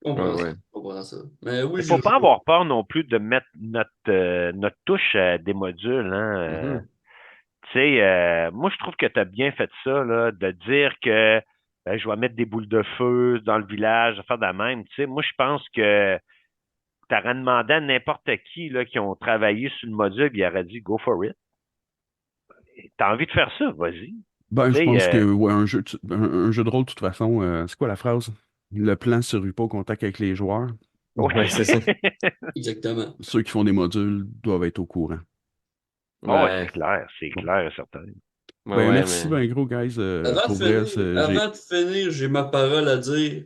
On Ouais, comprend ça. ouais. On comprend ça. Mais oui, Il faut j'ai pas joué. avoir peur non plus de mettre notre touche à des modules. Hein. Mhm. Tu sais, moi, je trouve que tu as bien fait ça, là, de dire que je vais mettre des boules de feu dans le village, de faire de la même. Tu sais, moi, je pense que tu aurais demandé à n'importe qui là, qui ont travaillé sur le module, il aurait dit go for it. T'as envie de faire ça, vas-y. Ben, Tu je sais, pense que ouais, un jeu de rôle, de toute façon, c'est quoi la phrase? Le plan se rue pas au contact avec les joueurs. Ouais, c'est ça. Exactement. Ceux qui font des modules doivent être au courant. oh, Ouais, c'est Bon. clair et certain. ouais, Ben, ouais, merci, mais. ben gros, guys. Pour vrai, j'ai. Avant de finir, j'ai ma parole à dire.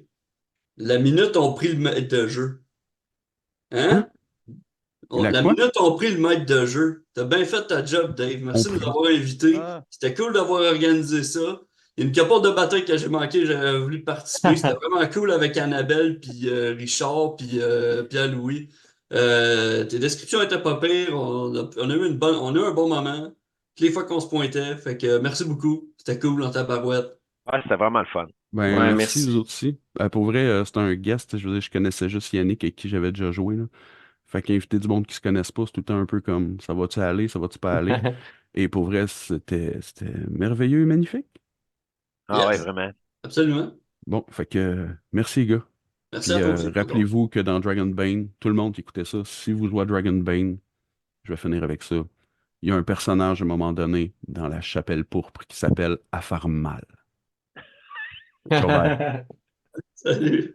La minute ont pris le maître de jeu. Hein? Hein? La La quoi? minute ont pris le maître de jeu. T'as bien fait ta job, Dave. On Merci de nous prie. avoir invités. Ah, C'était cool d'avoir organisé ça. Il y a une couple de batailles que j'ai manqué, j'aurais voulu participer. C'était vraiment cool avec Annabelle, puis Richard, puis Pierre-Louis. Tes descriptions étaient pas pires. On a eu on a eu un bon moment. Toutes les fois qu'on se pointait. Fait que merci beaucoup. C'était cool dans ta barouette. Ouais, c'était vraiment le fun. Ben, Ouais, merci, vous merci. autres aussi. Pour vrai, c'est un guest. Je veux dire, je connaissais juste Yannick avec qui j'avais déjà joué, là. Fait qu'inviter du monde qui se connaisse pas, c'est tout le temps un peu comme ça va-tu aller, ça va-tu pas aller? Et pour vrai, c'était merveilleux et magnifique. Ah ouais, Yes, vraiment. absolument. Bon, fait que merci, les gars. Merci Puis à toi aussi encore. rappelez-vous que dans Dragonbane, tout le monde qui écoutait ça, si vous jouez à Dragonbane, je vais finir avec ça. Il y a un personnage à un moment donné dans la chapelle pourpre qui s'appelle Afarmal. Ciao, bye. Salut.